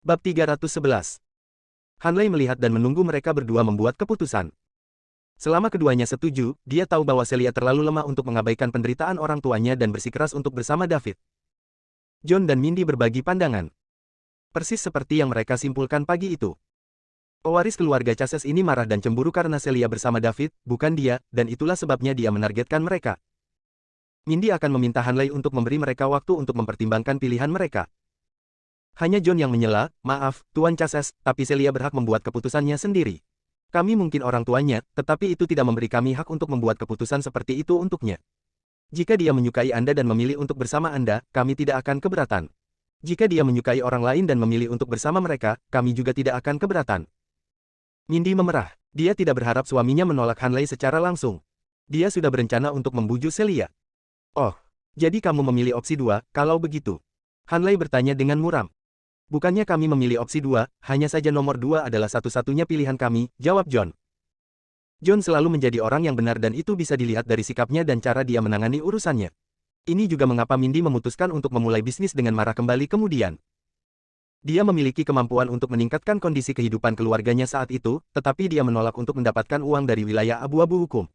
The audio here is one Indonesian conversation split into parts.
Bab 311. Hanlei melihat dan menunggu mereka berdua membuat keputusan. Selama keduanya setuju, dia tahu bahwa Celia terlalu lemah untuk mengabaikan penderitaan orang tuanya dan bersikeras untuk bersama David. John dan Mindy berbagi pandangan. Persis seperti yang mereka simpulkan pagi itu. Pewaris keluarga Chases ini marah dan cemburu karena Celia bersama David, bukan dia, dan itulah sebabnya dia menargetkan mereka. Mindy akan meminta Hanlei untuk memberi mereka waktu untuk mempertimbangkan pilihan mereka. Hanya John yang menyela, "Maaf, Tuan Chases, tapi Celia berhak membuat keputusannya sendiri. Kami mungkin orang tuanya, tetapi itu tidak memberi kami hak untuk membuat keputusan seperti itu untuknya. Jika dia menyukai Anda dan memilih untuk bersama Anda, kami tidak akan keberatan. Jika dia menyukai orang lain dan memilih untuk bersama mereka, kami juga tidak akan keberatan." Mindy memerah. Dia tidak berharap suaminya menolak Hanlei secara langsung. Dia sudah berencana untuk membujuk Celia. "Oh, jadi kamu memilih opsi 2, kalau begitu?" Hanlei bertanya dengan muram. "Bukannya kami memilih opsi 2, hanya saja nomor 2 adalah satu-satunya pilihan kami," jawab John. John selalu menjadi orang yang benar dan itu bisa dilihat dari sikapnya dan cara dia menangani urusannya. Ini juga mengapa Mindy memutuskan untuk memulai bisnis dengan marah kembali kemudian. Dia memiliki kemampuan untuk meningkatkan kondisi kehidupan keluarganya saat itu, tetapi dia menolak untuk mendapatkan uang dari wilayah abu-abu hukum.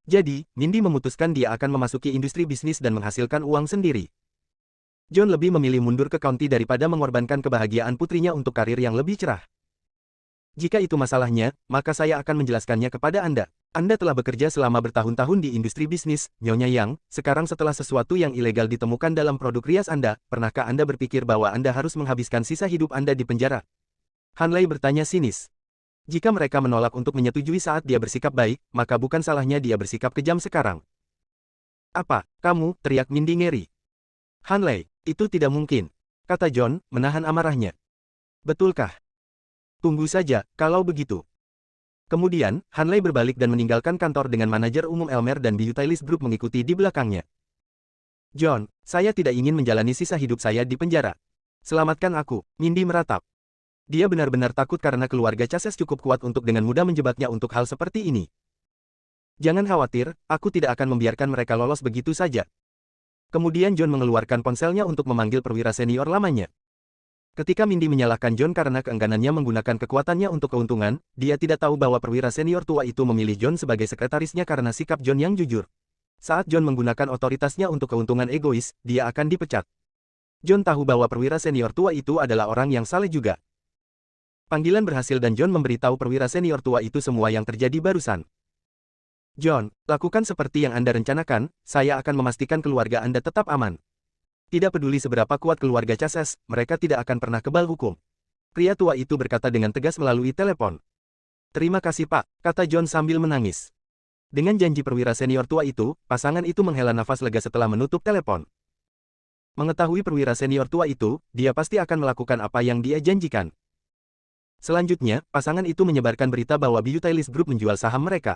Jadi, Mindy memutuskan dia akan memasuki industri bisnis dan menghasilkan uang sendiri. John lebih memilih mundur ke county daripada mengorbankan kebahagiaan putrinya untuk karir yang lebih cerah. "Jika itu masalahnya, maka saya akan menjelaskannya kepada Anda. Anda telah bekerja selama bertahun-tahun di industri bisnis, Nyonya Yang. Sekarang setelah sesuatu yang ilegal ditemukan dalam produk rias Anda, pernahkah Anda berpikir bahwa Anda harus menghabiskan sisa hidup Anda di penjara?" Hanlei bertanya sinis. Jika mereka menolak untuk menyetujui saat dia bersikap baik, maka bukan salahnya dia bersikap kejam sekarang. "Apa, kamu?" teriak Mindy ngeri. "Hanlei, itu tidak mungkin," kata John, menahan amarahnya. "Betulkah? Tunggu saja, kalau begitu." Kemudian, Hanlei berbalik dan meninggalkan kantor dengan manajer umum Elmer dan Beautylist Group mengikuti di belakangnya. "John, saya tidak ingin menjalani sisa hidup saya di penjara. Selamatkan aku." Mindy meratap. Dia benar-benar takut karena keluarga Chases cukup kuat untuk dengan mudah menjebaknya untuk hal seperti ini. "Jangan khawatir, aku tidak akan membiarkan mereka lolos begitu saja." Kemudian John mengeluarkan ponselnya untuk memanggil perwira senior lamanya. Ketika Mindy menyalahkan John karena keengganannya menggunakan kekuatannya untuk keuntungan, dia tidak tahu bahwa perwira senior tua itu memilih John sebagai sekretarisnya karena sikap John yang jujur. Saat John menggunakan otoritasnya untuk keuntungan egois, dia akan dipecat. John tahu bahwa perwira senior tua itu adalah orang yang saleh juga. Panggilan berhasil dan John memberitahu perwira senior tua itu semua yang terjadi barusan. "John, lakukan seperti yang Anda rencanakan, saya akan memastikan keluarga Anda tetap aman. Tidak peduli seberapa kuat keluarga Chases, mereka tidak akan pernah kebal hukum." Pria tua itu berkata dengan tegas melalui telepon. "Terima kasih Pak," kata John sambil menangis. Dengan janji perwira senior tua itu, pasangan itu menghela nafas lega setelah menutup telepon. Mengetahui perwira senior tua itu, dia pasti akan melakukan apa yang dia janjikan. Selanjutnya, pasangan itu menyebarkan berita bahwa Beautylist Group menjual saham mereka.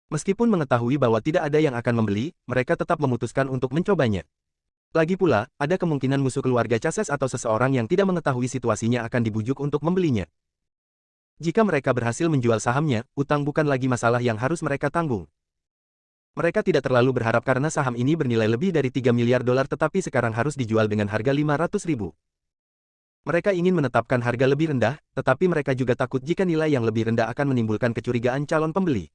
Meskipun mengetahui bahwa tidak ada yang akan membeli, mereka tetap memutuskan untuk mencobanya. Lagi pula, ada kemungkinan musuh keluarga Chases atau seseorang yang tidak mengetahui situasinya akan dibujuk untuk membelinya. Jika mereka berhasil menjual sahamnya, utang bukan lagi masalah yang harus mereka tanggung. Mereka tidak terlalu berharap karena saham ini bernilai lebih dari $3 miliar tetapi sekarang harus dijual dengan harga 500.000. Mereka ingin menetapkan harga lebih rendah, tetapi mereka juga takut jika nilai yang lebih rendah akan menimbulkan kecurigaan calon pembeli.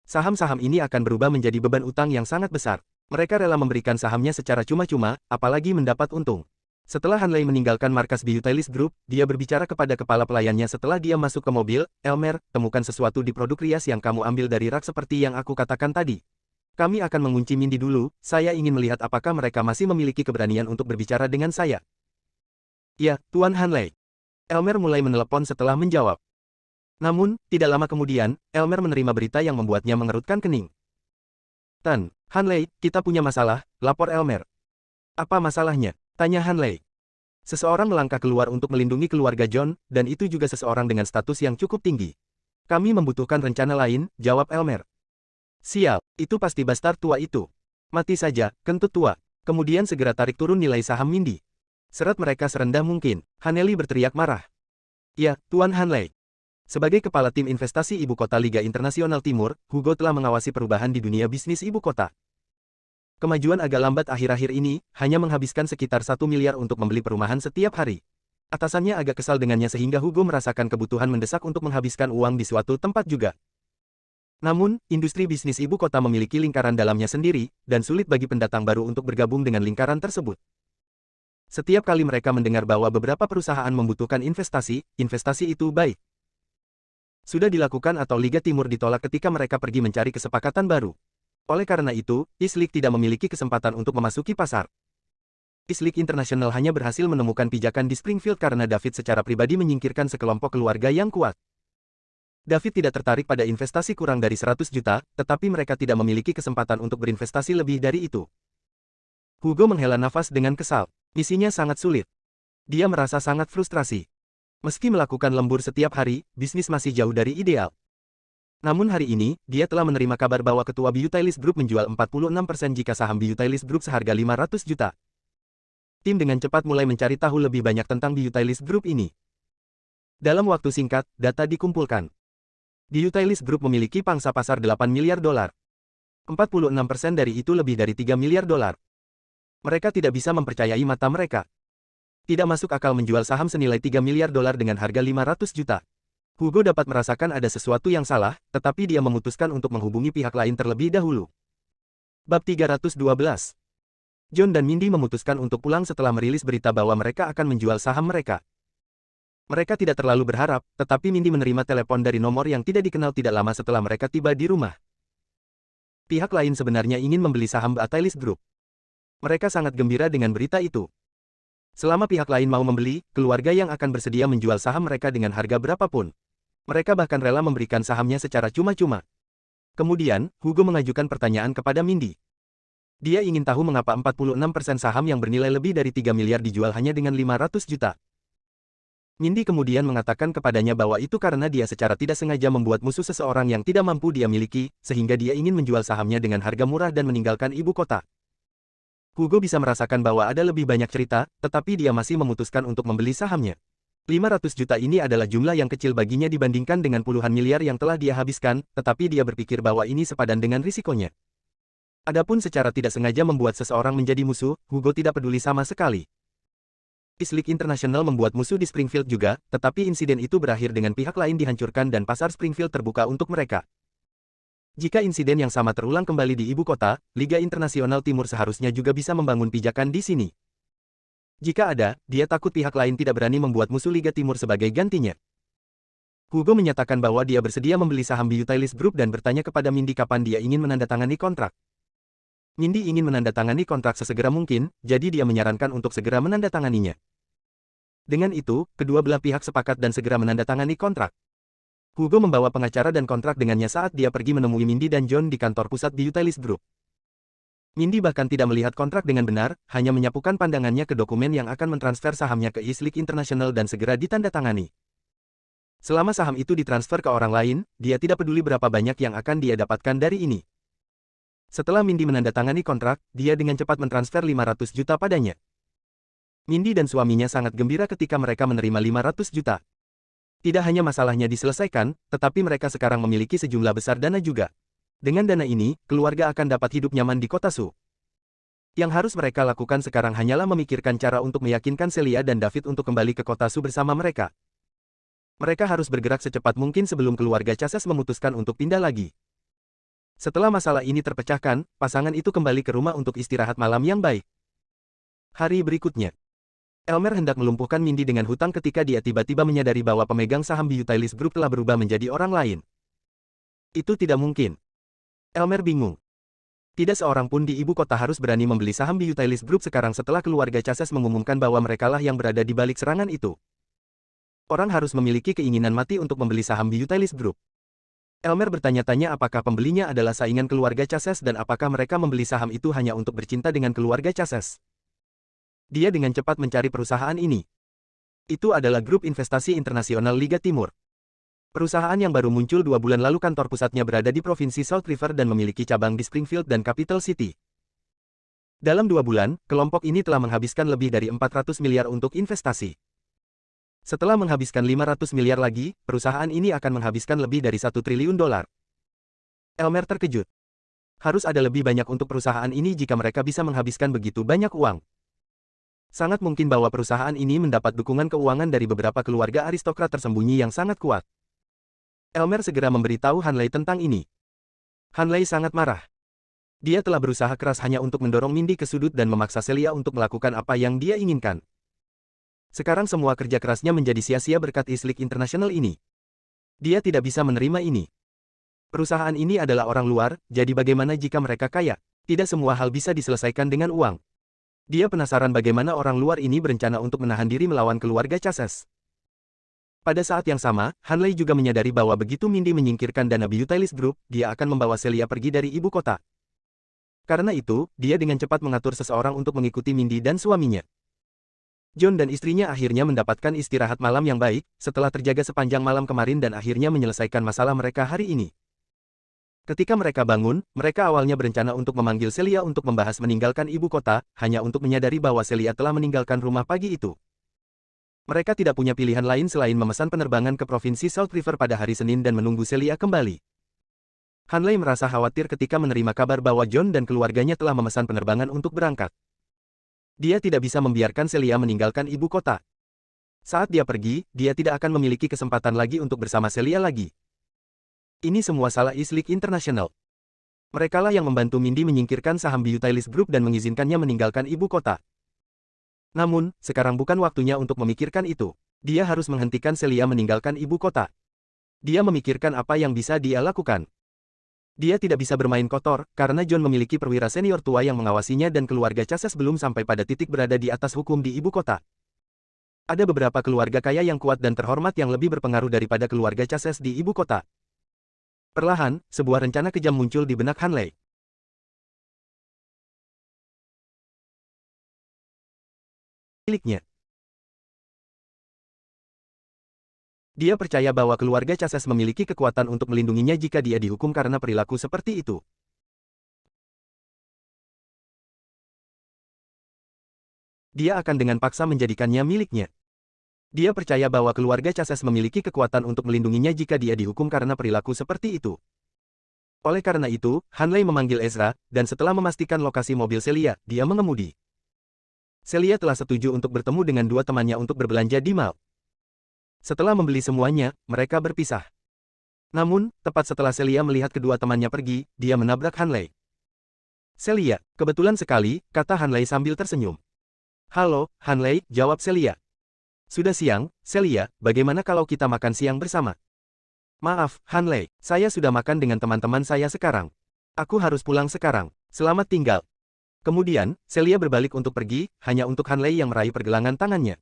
Saham-saham ini akan berubah menjadi beban utang yang sangat besar. Mereka rela memberikan sahamnya secara cuma-cuma, apalagi mendapat untung. Setelah Hanlei meninggalkan markas Beautylist Group, dia berbicara kepada kepala pelayannya setelah dia masuk ke mobil. "Elmer, temukan sesuatu di produk rias yang kamu ambil dari rak seperti yang aku katakan tadi. Kami akan mengunci Mindy dulu, saya ingin melihat apakah mereka masih memiliki keberanian untuk berbicara dengan saya." "Ya, Tuan Hanlei." Elmer mulai menelepon setelah menjawab. Namun, tidak lama kemudian, Elmer menerima berita yang membuatnya mengerutkan kening. "Tan, Hanlei, kita punya masalah," lapor Elmer. "Apa masalahnya?" tanya Hanlei. "Seseorang melangkah keluar untuk melindungi keluarga John, dan itu juga seseorang dengan status yang cukup tinggi. Kami membutuhkan rencana lain," jawab Elmer. "Sial, itu pasti bastard tua itu. Mati saja, kentut tua." Kemudian segera tarik turun nilai saham Mindy. "Seret mereka serendah mungkin," Hanlei berteriak marah. "Ya, Tuan Hanlei." Sebagai kepala tim investasi Ibu Kota Liga Internasional Timur, Hugo telah mengawasi perubahan di dunia bisnis ibu kota. Kemajuan agak lambat akhir-akhir ini, hanya menghabiskan sekitar 1 miliar untuk membeli perumahan setiap hari. Atasannya agak kesal dengannya sehingga Hugo merasakan kebutuhan mendesak untuk menghabiskan uang di suatu tempat juga. Namun, industri bisnis ibu kota memiliki lingkaran dalamnya sendiri, dan sulit bagi pendatang baru untuk bergabung dengan lingkaran tersebut. Setiap kali mereka mendengar bahwa beberapa perusahaan membutuhkan investasi, investasi itu baik. Sudah dilakukan atau Liga Timur ditolak ketika mereka pergi mencari kesepakatan baru. Oleh karena itu, East League tidak memiliki kesempatan untuk memasuki pasar. East League International hanya berhasil menemukan pijakan di Springfield karena David secara pribadi menyingkirkan sekelompok keluarga yang kuat. David tidak tertarik pada investasi kurang dari 100 juta, tetapi mereka tidak memiliki kesempatan untuk berinvestasi lebih dari itu. Hugo menghela nafas dengan kesal. Misinya sangat sulit. Dia merasa sangat frustrasi. Meski melakukan lembur setiap hari, bisnis masih jauh dari ideal. Namun hari ini, dia telah menerima kabar bahwa ketua Biotilis Group menjual 46% jika saham Biotilis Group seharga 500 juta. Tim dengan cepat mulai mencari tahu lebih banyak tentang Biotilis Group ini. Dalam waktu singkat, data dikumpulkan. Biotilis Group memiliki pangsa pasar 8 miliar dolar. 46% dari itu lebih dari 3 miliar dolar. Mereka tidak bisa mempercayai mata mereka. Tidak masuk akal menjual saham senilai 3 miliar dolar dengan harga 500 juta. Hugo dapat merasakan ada sesuatu yang salah, tetapi dia memutuskan untuk menghubungi pihak lain terlebih dahulu. Bab 312. John dan Mindy memutuskan untuk pulang setelah merilis berita bahwa mereka akan menjual saham mereka. Mereka tidak terlalu berharap, tetapi Mindy menerima telepon dari nomor yang tidak dikenal tidak lama setelah mereka tiba di rumah. Pihak lain sebenarnya ingin membeli saham Biotilis Group. Mereka sangat gembira dengan berita itu. Selama pihak lain mau membeli, keluarga yang akan bersedia menjual saham mereka dengan harga berapapun. Mereka bahkan rela memberikan sahamnya secara cuma-cuma. Kemudian, Hugo mengajukan pertanyaan kepada Mindy. Dia ingin tahu mengapa 46% saham yang bernilai lebih dari 3 miliar dijual hanya dengan 500 juta. Mindy kemudian mengatakan kepadanya bahwa itu karena dia secara tidak sengaja membuat musuh seseorang yang tidak mampu dia miliki, sehingga dia ingin menjual sahamnya dengan harga murah dan meninggalkan ibu kota. Hugo bisa merasakan bahwa ada lebih banyak cerita, tetapi dia masih memutuskan untuk membeli sahamnya. 500 juta ini adalah jumlah yang kecil baginya dibandingkan dengan puluhan miliar yang telah dia habiskan, tetapi dia berpikir bahwa ini sepadan dengan risikonya. Adapun secara tidak sengaja membuat seseorang menjadi musuh, Hugo tidak peduli sama sekali. East League International membuat musuh di Springfield juga, tetapi insiden itu berakhir dengan pihak lain dihancurkan dan pasar Springfield terbuka untuk mereka. Jika insiden yang sama terulang kembali di ibu kota, Liga Internasional Timur seharusnya juga bisa membangun pijakan di sini. Jika ada, dia takut pihak lain tidak berani membuat musuh Liga Timur sebagai gantinya. Hugo menyatakan bahwa dia bersedia membeli saham Biotilis Group dan bertanya kepada Mindy kapan dia ingin menandatangani kontrak. Mindy ingin menandatangani kontrak sesegera mungkin, jadi dia menyarankan untuk segera menandatanganinya. Dengan itu, kedua belah pihak sepakat dan segera menandatangani kontrak. Hugo membawa pengacara dan kontrak dengannya saat dia pergi menemui Mindy dan John di kantor pusat Biotilis Group. Mindy bahkan tidak melihat kontrak dengan benar, hanya menyapukan pandangannya ke dokumen yang akan mentransfer sahamnya ke East League International dan segera ditandatangani. Selama saham itu ditransfer ke orang lain, dia tidak peduli berapa banyak yang akan dia dapatkan dari ini. Setelah Mindy menandatangani kontrak, dia dengan cepat mentransfer 500 juta padanya. Mindy dan suaminya sangat gembira ketika mereka menerima 500 juta. Tidak hanya masalahnya diselesaikan, tetapi mereka sekarang memiliki sejumlah besar dana juga. Dengan dana ini, keluarga akan dapat hidup nyaman di kota Su. Yang harus mereka lakukan sekarang hanyalah memikirkan cara untuk meyakinkan Celia dan David untuk kembali ke kota Su bersama mereka. Mereka harus bergerak secepat mungkin sebelum keluarga Chases memutuskan untuk pindah lagi. Setelah masalah ini terpecahkan, pasangan itu kembali ke rumah untuk istirahat malam yang baik. Hari berikutnya, Elmer hendak melumpuhkan Mindy dengan hutang ketika dia tiba-tiba menyadari bahwa pemegang saham Biotilis Group telah berubah menjadi orang lain. Itu tidak mungkin. Elmer bingung. Tidak seorang pun di ibu kota harus berani membeli saham Biotilis Group sekarang setelah keluarga Chases mengumumkan bahwa merekalah yang berada di balik serangan itu. Orang harus memiliki keinginan mati untuk membeli saham Biotilis Group. Elmer bertanya-tanya apakah pembelinya adalah saingan keluarga Chases dan apakah mereka membeli saham itu hanya untuk bercinta dengan keluarga Chases. Dia dengan cepat mencari perusahaan ini. Itu adalah grup investasi internasional Liga Timur. Perusahaan yang baru muncul 2 bulan lalu kantor pusatnya berada di Provinsi South River dan memiliki cabang di Springfield dan Capital City. Dalam 2 bulan, kelompok ini telah menghabiskan lebih dari 400 miliar untuk investasi. Setelah menghabiskan 500 miliar lagi, perusahaan ini akan menghabiskan lebih dari 1 triliun dolar. Elmer terkejut. Harus ada lebih banyak untuk perusahaan ini jika mereka bisa menghabiskan begitu banyak uang. Sangat mungkin bahwa perusahaan ini mendapat dukungan keuangan dari beberapa keluarga aristokrat tersembunyi yang sangat kuat. Elmer segera memberitahu Hanley tentang ini. Hanley sangat marah. Dia telah berusaha keras hanya untuk mendorong Mindy ke sudut dan memaksa Celia untuk melakukan apa yang dia inginkan. Sekarang semua kerja kerasnya menjadi sia-sia berkat Eastleigh International ini. Dia tidak bisa menerima ini. Perusahaan ini adalah orang luar, jadi bagaimana jika mereka kaya? Tidak semua hal bisa diselesaikan dengan uang. Dia penasaran bagaimana orang luar ini berencana untuk menahan diri melawan keluarga Chases. Pada saat yang sama, Hanley juga menyadari bahwa begitu Mindy menyingkirkan dana Beautylist Group, dia akan membawa Celia pergi dari ibu kota. Karena itu, dia dengan cepat mengatur seseorang untuk mengikuti Mindy dan suaminya. John dan istrinya akhirnya mendapatkan istirahat malam yang baik, setelah terjaga sepanjang malam kemarin dan akhirnya menyelesaikan masalah mereka hari ini. Ketika mereka bangun, mereka awalnya berencana untuk memanggil Celia untuk membahas meninggalkan ibu kota, hanya untuk menyadari bahwa Celia telah meninggalkan rumah pagi itu. Mereka tidak punya pilihan lain selain memesan penerbangan ke Provinsi Salt River pada hari Senin dan menunggu Celia kembali. Hanley merasa khawatir ketika menerima kabar bahwa John dan keluarganya telah memesan penerbangan untuk berangkat. Dia tidak bisa membiarkan Celia meninggalkan ibu kota. Saat dia pergi, dia tidak akan memiliki kesempatan lagi untuk bersama Celia lagi. Ini semua salah Eastleigh International. Merekalah yang membantu Mindy menyingkirkan saham Beautylist Group dan mengizinkannya meninggalkan ibu kota. Namun, sekarang bukan waktunya untuk memikirkan itu. Dia harus menghentikan Celia meninggalkan ibu kota. Dia memikirkan apa yang bisa dia lakukan. Dia tidak bisa bermain kotor, karena John memiliki perwira senior tua yang mengawasinya dan keluarga Chases belum sampai pada titik berada di atas hukum di ibu kota. Ada beberapa keluarga kaya yang kuat dan terhormat yang lebih berpengaruh daripada keluarga Chases di ibu kota. Perlahan, sebuah rencana kejam muncul di benak Hanley. Miliknya. Dia percaya bahwa keluarga Chases memiliki kekuatan untuk melindunginya jika dia dihukum karena perilaku seperti itu. Dia akan dengan paksa menjadikannya miliknya. Dia percaya bahwa keluarga Chases memiliki kekuatan untuk melindunginya jika dia dihukum karena perilaku seperti itu. Oleh karena itu, Hanley memanggil Ezra, dan setelah memastikan lokasi mobil Celia, dia mengemudi. Celia telah setuju untuk bertemu dengan dua temannya untuk berbelanja di mall. Setelah membeli semuanya, mereka berpisah. Namun, tepat setelah Celia melihat kedua temannya pergi, dia menabrak Hanley. "Celia, kebetulan sekali," kata Hanley sambil tersenyum. "Halo, Hanley," jawab Celia. "Sudah siang, Celia, bagaimana kalau kita makan siang bersama?" "Maaf, Hanley, saya sudah makan dengan teman-teman saya sekarang. Aku harus pulang sekarang. Selamat tinggal." Kemudian, Celia berbalik untuk pergi, hanya untuk Hanley yang meraih pergelangan tangannya.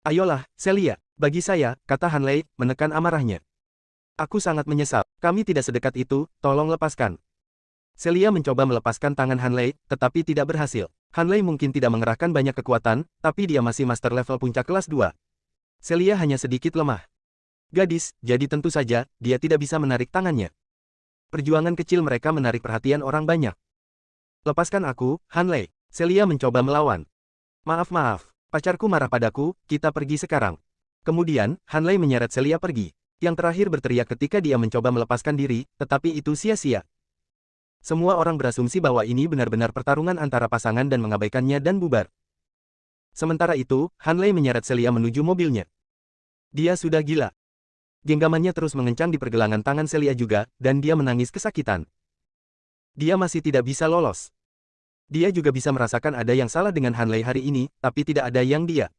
"Ayolah, Celia, bagi saya," kata Hanley, menekan amarahnya. "Aku sangat menyesal. Kami tidak sedekat itu, tolong lepaskan." Celia mencoba melepaskan tangan Hanley, tetapi tidak berhasil. Hanley mungkin tidak mengerahkan banyak kekuatan, tapi dia masih master level puncak kelas 2. Celia hanya sedikit lemah. Gadis, jadi tentu saja, dia tidak bisa menarik tangannya. Perjuangan kecil mereka menarik perhatian orang banyak. "Lepaskan aku, Hanley." Celia mencoba melawan. Maaf, pacarku marah padaku, kita pergi sekarang." Kemudian, Hanley menyeret Celia pergi. Yang terakhir berteriak ketika dia mencoba melepaskan diri, tetapi itu sia-sia. Semua orang berasumsi bahwa ini benar-benar pertarungan antara pasangan dan mengabaikannya dan bubar. Sementara itu, Hanley menyeret Celia menuju mobilnya. Dia sudah gila. Genggamannya terus mengencang di pergelangan tangan Celia juga, dan dia menangis kesakitan. Dia masih tidak bisa lolos. Dia juga bisa merasakan ada yang salah dengan Hanley hari ini, tapi tidak ada yang dia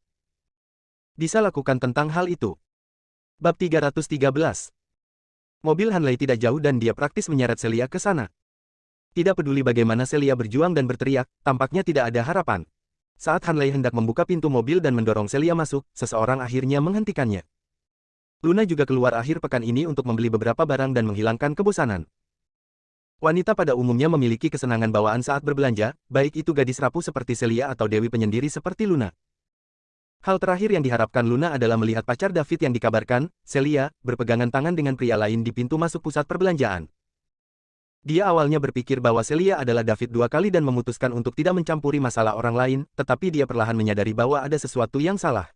bisa lakukan tentang hal itu. Bab 313. Mobil Hanley tidak jauh dan dia praktis menyeret Celia ke sana. Tidak peduli bagaimana Celia berjuang dan berteriak, tampaknya tidak ada harapan. Saat Hanley hendak membuka pintu mobil dan mendorong Celia masuk, seseorang akhirnya menghentikannya. Luna juga keluar akhir pekan ini untuk membeli beberapa barang dan menghilangkan kebosanan. Wanita pada umumnya memiliki kesenangan bawaan saat berbelanja, baik itu gadis rapuh seperti Celia atau dewi penyendiri seperti Luna. Hal terakhir yang diharapkan Luna adalah melihat pacar David yang dikabarkan, Celia, berpegangan tangan dengan pria lain di pintu masuk pusat perbelanjaan. Dia awalnya berpikir bahwa Celia adalah David dua kali dan memutuskan untuk tidak mencampuri masalah orang lain, tetapi dia perlahan menyadari bahwa ada sesuatu yang salah.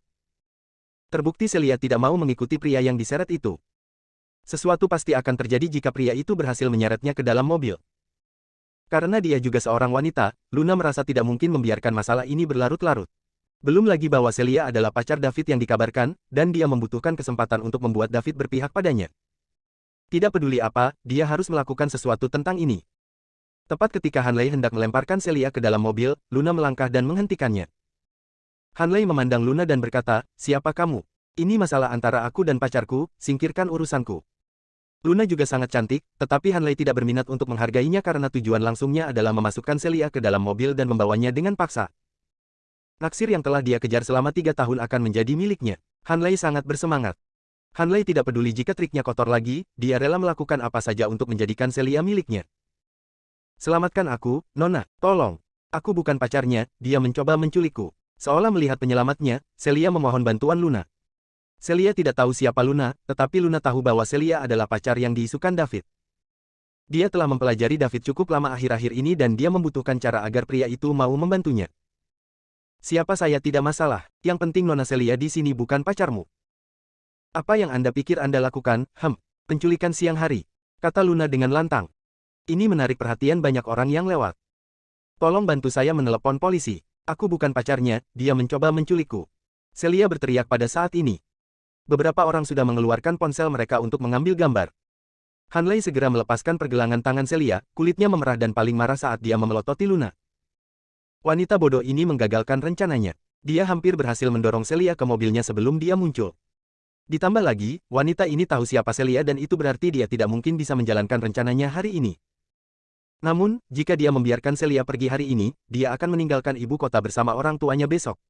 Terbukti Celia tidak mau mengikuti pria yang diseret itu. Sesuatu pasti akan terjadi jika pria itu berhasil menyeretnya ke dalam mobil. Karena dia juga seorang wanita, Luna merasa tidak mungkin membiarkan masalah ini berlarut-larut. Belum lagi bahwa Celia adalah pacar David yang dikabarkan, dan dia membutuhkan kesempatan untuk membuat David berpihak padanya. Tidak peduli apa, dia harus melakukan sesuatu tentang ini. Tepat ketika Hanley hendak melemparkan Celia ke dalam mobil, Luna melangkah dan menghentikannya. Hanley memandang Luna dan berkata, "Siapa kamu? Ini masalah antara aku dan pacarku, singkirkan urusanku." Luna juga sangat cantik, tetapi Hanley tidak berminat untuk menghargainya karena tujuan langsungnya adalah memasukkan Celia ke dalam mobil dan membawanya dengan paksa. Naksir yang telah dia kejar selama 3 tahun akan menjadi miliknya. Hanley sangat bersemangat. Hanley tidak peduli jika triknya kotor lagi, dia rela melakukan apa saja untuk menjadikan Celia miliknya. "Selamatkan aku, Nona, tolong. Aku bukan pacarnya, dia mencoba menculikku." Seolah melihat penyelamatnya, Celia memohon bantuan Luna. Celia tidak tahu siapa Luna, tetapi Luna tahu bahwa Celia adalah pacar yang diisukan David. Dia telah mempelajari David cukup lama akhir-akhir ini dan dia membutuhkan cara agar pria itu mau membantunya. "Siapa saya tidak masalah, yang penting Nona Celia di sini bukan pacarmu." "Apa yang Anda pikir Anda lakukan, penculikan siang hari," kata Luna dengan lantang. Ini menarik perhatian banyak orang yang lewat. "Tolong bantu saya menelepon polisi. Aku bukan pacarnya, dia mencoba menculikku." Celia berteriak pada saat ini. Beberapa orang sudah mengeluarkan ponsel mereka untuk mengambil gambar. Hanley segera melepaskan pergelangan tangan Celia, kulitnya memerah dan paling marah saat dia memelototi Luna. Wanita bodoh ini menggagalkan rencananya. Dia hampir berhasil mendorong Celia ke mobilnya sebelum dia muncul. Ditambah lagi, wanita ini tahu siapa Celia dan itu berarti dia tidak mungkin bisa menjalankan rencananya hari ini. Namun, jika dia membiarkan Celia pergi hari ini, dia akan meninggalkan ibu kota bersama orang tuanya besok.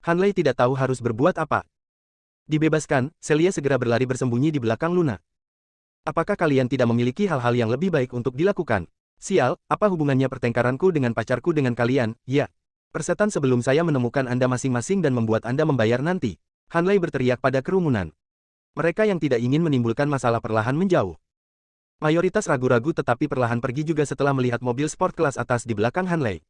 Hanley tidak tahu harus berbuat apa. Dibebaskan, Celia segera berlari bersembunyi di belakang Luna. "Apakah kalian tidak memiliki hal-hal yang lebih baik untuk dilakukan? Sial, apa hubungannya pertengkaranku dengan pacarku dengan kalian? Ya. Persetan sebelum saya menemukan Anda masing-masing dan membuat Anda membayar nanti." Hanley berteriak pada kerumunan. Mereka yang tidak ingin menimbulkan masalah perlahan menjauh. Mayoritas ragu-ragu tetapi perlahan pergi juga setelah melihat mobil sport kelas atas di belakang Hanley.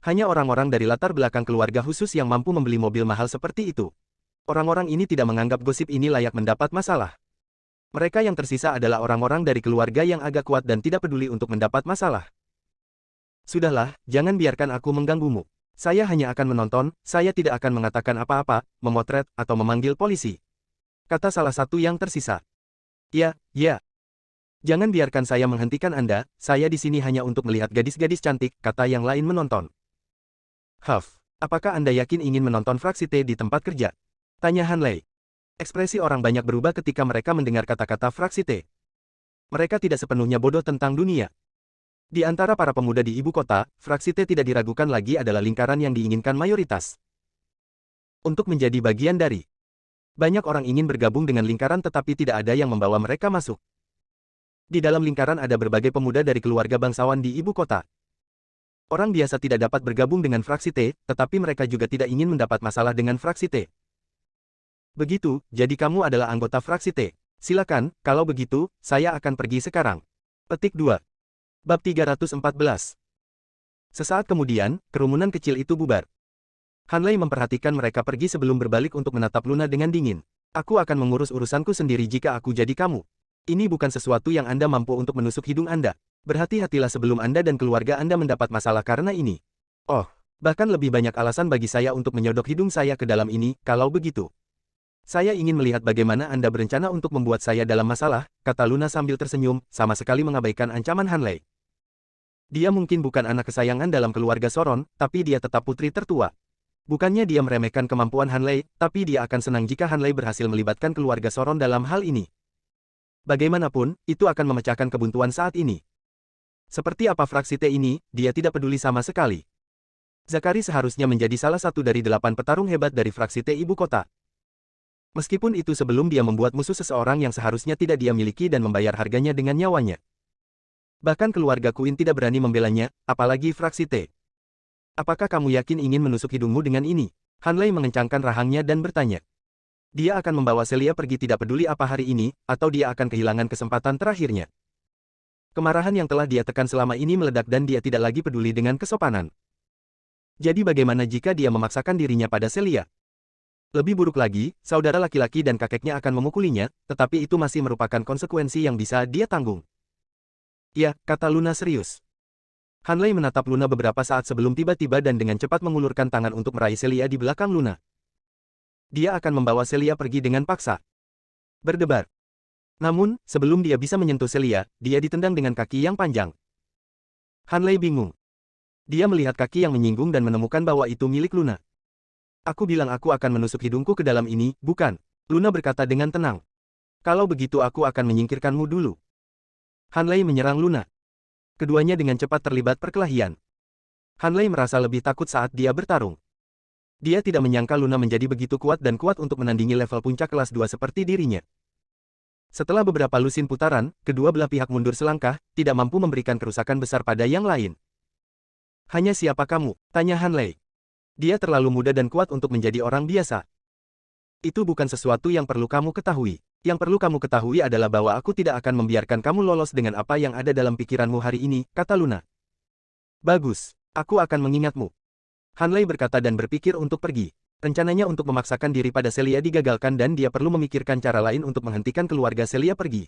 Hanya orang-orang dari latar belakang keluarga khusus yang mampu membeli mobil mahal seperti itu. Orang-orang ini tidak menganggap gosip ini layak mendapat masalah. Mereka yang tersisa adalah orang-orang dari keluarga yang agak kuat dan tidak peduli untuk mendapat masalah. "Sudahlah, jangan biarkan aku mengganggumu. Saya hanya akan menonton, saya tidak akan mengatakan apa-apa, memotret, atau memanggil polisi," kata salah satu yang tersisa. Ya. "Jangan biarkan saya menghentikan Anda, saya di sini hanya untuk melihat gadis-gadis cantik," kata yang lain menonton. Apakah Anda yakin ingin menonton fraksi T di tempat kerja?" tanya Hanley. Ekspresi orang banyak berubah ketika mereka mendengar kata-kata fraksi T. Mereka tidak sepenuhnya bodoh tentang dunia. Di antara para pemuda di ibu kota, fraksi T tidak diragukan lagi adalah lingkaran yang diinginkan mayoritas. Untuk menjadi bagian dari. Banyak orang ingin bergabung dengan lingkaran tetapi tidak ada yang membawa mereka masuk. Di dalam lingkaran ada berbagai pemuda dari keluarga bangsawan di ibu kota. Orang biasa tidak dapat bergabung dengan fraksi T, tetapi mereka juga tidak ingin mendapat masalah dengan fraksi T. "Begitu, jadi kamu adalah anggota fraksi T. Silakan, kalau begitu, saya akan pergi sekarang." Petik 2. Bab 314. Sesaat kemudian, kerumunan kecil itu bubar. Hanley memperhatikan mereka pergi sebelum berbalik untuk menatap Luna dengan dingin. "Aku akan mengurus urusanku sendiri jika aku jadi kamu. Ini bukan sesuatu yang Anda mampu untuk menusuk hidung Anda. Berhati-hatilah sebelum Anda dan keluarga Anda mendapat masalah karena ini. Oh, bahkan lebih banyak alasan bagi saya untuk menyodok hidung saya ke dalam ini, kalau begitu. Saya ingin melihat bagaimana Anda berencana untuk membuat saya dalam masalah," kata Luna sambil tersenyum, sama sekali mengabaikan ancaman Hanley. Dia mungkin bukan anak kesayangan dalam keluarga Soron, tapi dia tetap putri tertua. Bukannya dia meremehkan kemampuan Hanley, tapi dia akan senang jika Hanley berhasil melibatkan keluarga Soron dalam hal ini. Bagaimanapun, itu akan memecahkan kebuntuan saat ini. Seperti apa fraksi T ini, dia tidak peduli sama sekali. Zakari seharusnya menjadi salah satu dari 8 petarung hebat dari fraksi T ibu kota. Meskipun itu sebelum dia membuat musuh seseorang yang seharusnya tidak dia miliki dan membayar harganya dengan nyawanya. Bahkan keluarga Queen tidak berani membelanya, apalagi fraksi T. "Apakah kamu yakin ingin menusuk hidungmu dengan ini?" Hanley mengencangkan rahangnya dan bertanya. Dia akan membawa Celia pergi tidak peduli apa hari ini, atau dia akan kehilangan kesempatan terakhirnya. Kemarahan yang telah dia tekan selama ini meledak dan dia tidak lagi peduli dengan kesopanan. Jadi bagaimana jika dia memaksakan dirinya pada Celia? Lebih buruk lagi, saudara laki-laki dan kakeknya akan memukulinya, tetapi itu masih merupakan konsekuensi yang bisa dia tanggung. "Ya," kata Luna serius. Hanley menatap Luna beberapa saat sebelum tiba-tiba dan dengan cepat mengulurkan tangan untuk meraih Celia di belakang Luna. Dia akan membawa Celia pergi dengan paksa. Berdebar. Namun, sebelum dia bisa menyentuh Celia, dia ditendang dengan kaki yang panjang. Hanley bingung. Dia melihat kaki yang menyinggung dan menemukan bahwa itu milik Luna. Aku bilang aku akan menusuk hidungku ke dalam ini, bukan? Luna berkata dengan tenang. Kalau begitu aku akan menyingkirkanmu dulu. Hanley menyerang Luna. Keduanya dengan cepat terlibat perkelahian. Hanley merasa lebih takut saat dia bertarung. Dia tidak menyangka Luna menjadi begitu kuat dan kuat untuk menandingi level puncak kelas 2 seperti dirinya. Setelah beberapa lusin putaran, kedua belah pihak mundur selangkah, tidak mampu memberikan kerusakan besar pada yang lain. Hanya siapa kamu? Tanya Hanley. Dia terlalu muda dan kuat untuk menjadi orang biasa. Itu bukan sesuatu yang perlu kamu ketahui. Yang perlu kamu ketahui adalah bahwa aku tidak akan membiarkan kamu lolos dengan apa yang ada dalam pikiranmu hari ini, kata Luna. Bagus, aku akan mengingatmu. Hanley berkata dan berpikir untuk pergi. Rencananya untuk memaksakan diri pada Celia digagalkan dan dia perlu memikirkan cara lain untuk menghentikan keluarga Celia pergi.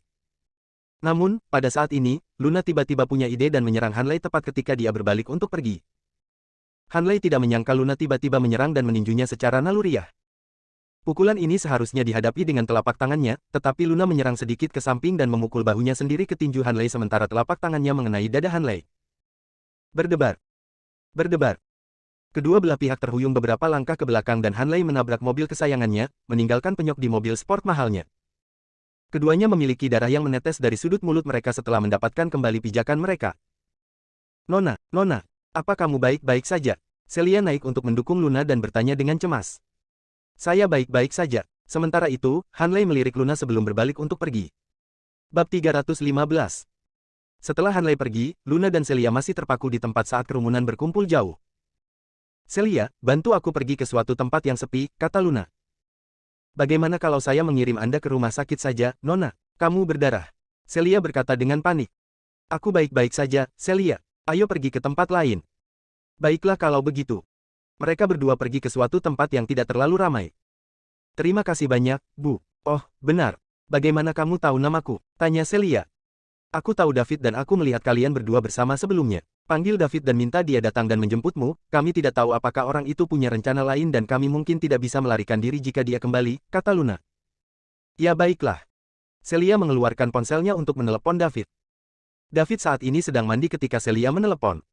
Namun, pada saat ini, Luna tiba-tiba punya ide dan menyerang Hanley tepat ketika dia berbalik untuk pergi. Hanley tidak menyangka Luna tiba-tiba menyerang dan meninjunya secara naluriah. Pukulan ini seharusnya dihadapi dengan telapak tangannya, tetapi Luna menyerang sedikit ke samping dan memukul bahunya sendiri ke tinju Hanley sementara telapak tangannya mengenai dada Hanley. Berdebar. Berdebar. Kedua belah pihak terhuyung beberapa langkah ke belakang dan Hanley menabrak mobil kesayangannya, meninggalkan penyok di mobil sport mahalnya. Keduanya memiliki darah yang menetes dari sudut mulut mereka setelah mendapatkan kembali pijakan mereka. Nona, apa kamu baik-baik saja? Celia naik untuk mendukung Luna dan bertanya dengan cemas. Saya baik-baik saja. Sementara itu, Hanley melirik Luna sebelum berbalik untuk pergi. Bab 315. Setelah Hanley pergi, Luna dan Celia masih terpaku di tempat saat kerumunan berkumpul jauh. Celia, bantu aku pergi ke suatu tempat yang sepi, kata Luna. Bagaimana kalau saya mengirim Anda ke rumah sakit saja, Nona? Kamu berdarah. Celia berkata dengan panik. Aku baik-baik saja, Celia. Ayo pergi ke tempat lain. Baiklah kalau begitu. Mereka berdua pergi ke suatu tempat yang tidak terlalu ramai. Terima kasih banyak, Bu. Oh, benar. Bagaimana kamu tahu namaku? Tanya Celia. Aku tahu David dan aku melihat kalian berdua bersama sebelumnya. Panggil David dan minta dia datang dan menjemputmu. Kami tidak tahu apakah orang itu punya rencana lain dan kami mungkin tidak bisa melarikan diri jika dia kembali, kata Luna. Ya baiklah. Celia mengeluarkan ponselnya untuk menelepon David. David saat ini sedang mandi ketika Celia menelepon.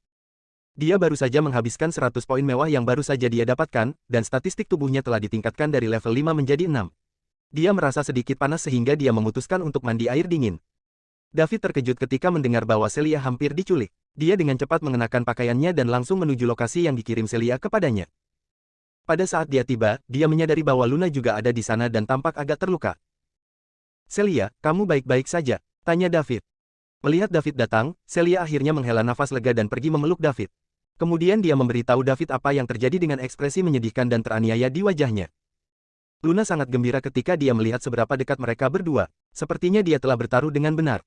Dia baru saja menghabiskan 100 poin mewah yang baru saja dia dapatkan, dan statistik tubuhnya telah ditingkatkan dari level 5 menjadi 6. Dia merasa sedikit panas sehingga dia memutuskan untuk mandi air dingin. David terkejut ketika mendengar bahwa Celia hampir diculik. Dia dengan cepat mengenakan pakaiannya dan langsung menuju lokasi yang dikirim Celia kepadanya. Pada saat dia tiba, dia menyadari bahwa Luna juga ada di sana dan tampak agak terluka. Celia, kamu baik-baik saja? Tanya David. Melihat David datang, Celia akhirnya menghela nafas lega dan pergi memeluk David. Kemudian dia memberitahu David apa yang terjadi dengan ekspresi menyedihkan dan teraniaya di wajahnya. Luna sangat gembira ketika dia melihat seberapa dekat mereka berdua. Sepertinya dia telah bertaruh dengan benar.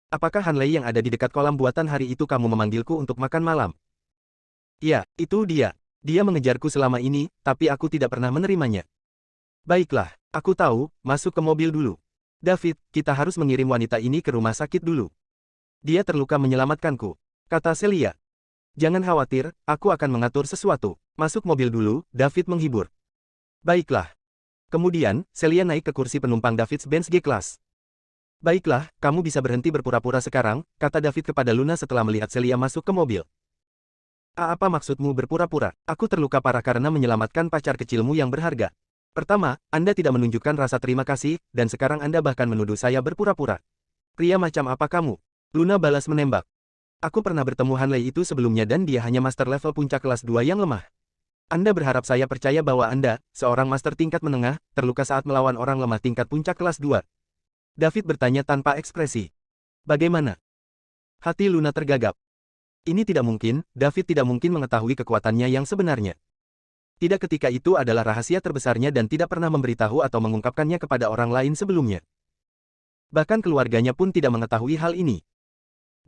Apakah Hanley yang ada di dekat kolam buatan hari itu kamu memanggilku untuk makan malam? Ya, itu dia. Dia mengejarku selama ini, tapi aku tidak pernah menerimanya. Baiklah, aku tahu, masuk ke mobil dulu. David, kita harus mengirim wanita ini ke rumah sakit dulu. Dia terluka menyelamatkanku, kata Celia. Jangan khawatir, aku akan mengatur sesuatu. Masuk mobil dulu, David menghibur. Baiklah. Kemudian, Celia naik ke kursi penumpang David's Benz G-Class. Baiklah, kamu bisa berhenti berpura-pura sekarang, kata David kepada Luna setelah melihat Celia masuk ke mobil. Apa maksudmu berpura-pura? Aku terluka parah karena menyelamatkan pacar kecilmu yang berharga. Pertama, Anda tidak menunjukkan rasa terima kasih, dan sekarang Anda bahkan menuduh saya berpura-pura. Pria macam apa kamu? Luna balas menembak. Aku pernah bertemu Hanley itu sebelumnya dan dia hanya master level puncak kelas 2 yang lemah. Anda berharap saya percaya bahwa Anda, seorang master tingkat menengah, terluka saat melawan orang lemah tingkat puncak kelas 2. David bertanya tanpa ekspresi. Bagaimana? Hati Luna tergagap. Ini tidak mungkin, David tidak mungkin mengetahui kekuatannya yang sebenarnya. Tidak ketika itu adalah rahasia terbesarnya dan tidak pernah memberitahu atau mengungkapkannya kepada orang lain sebelumnya. Bahkan keluarganya pun tidak mengetahui hal ini.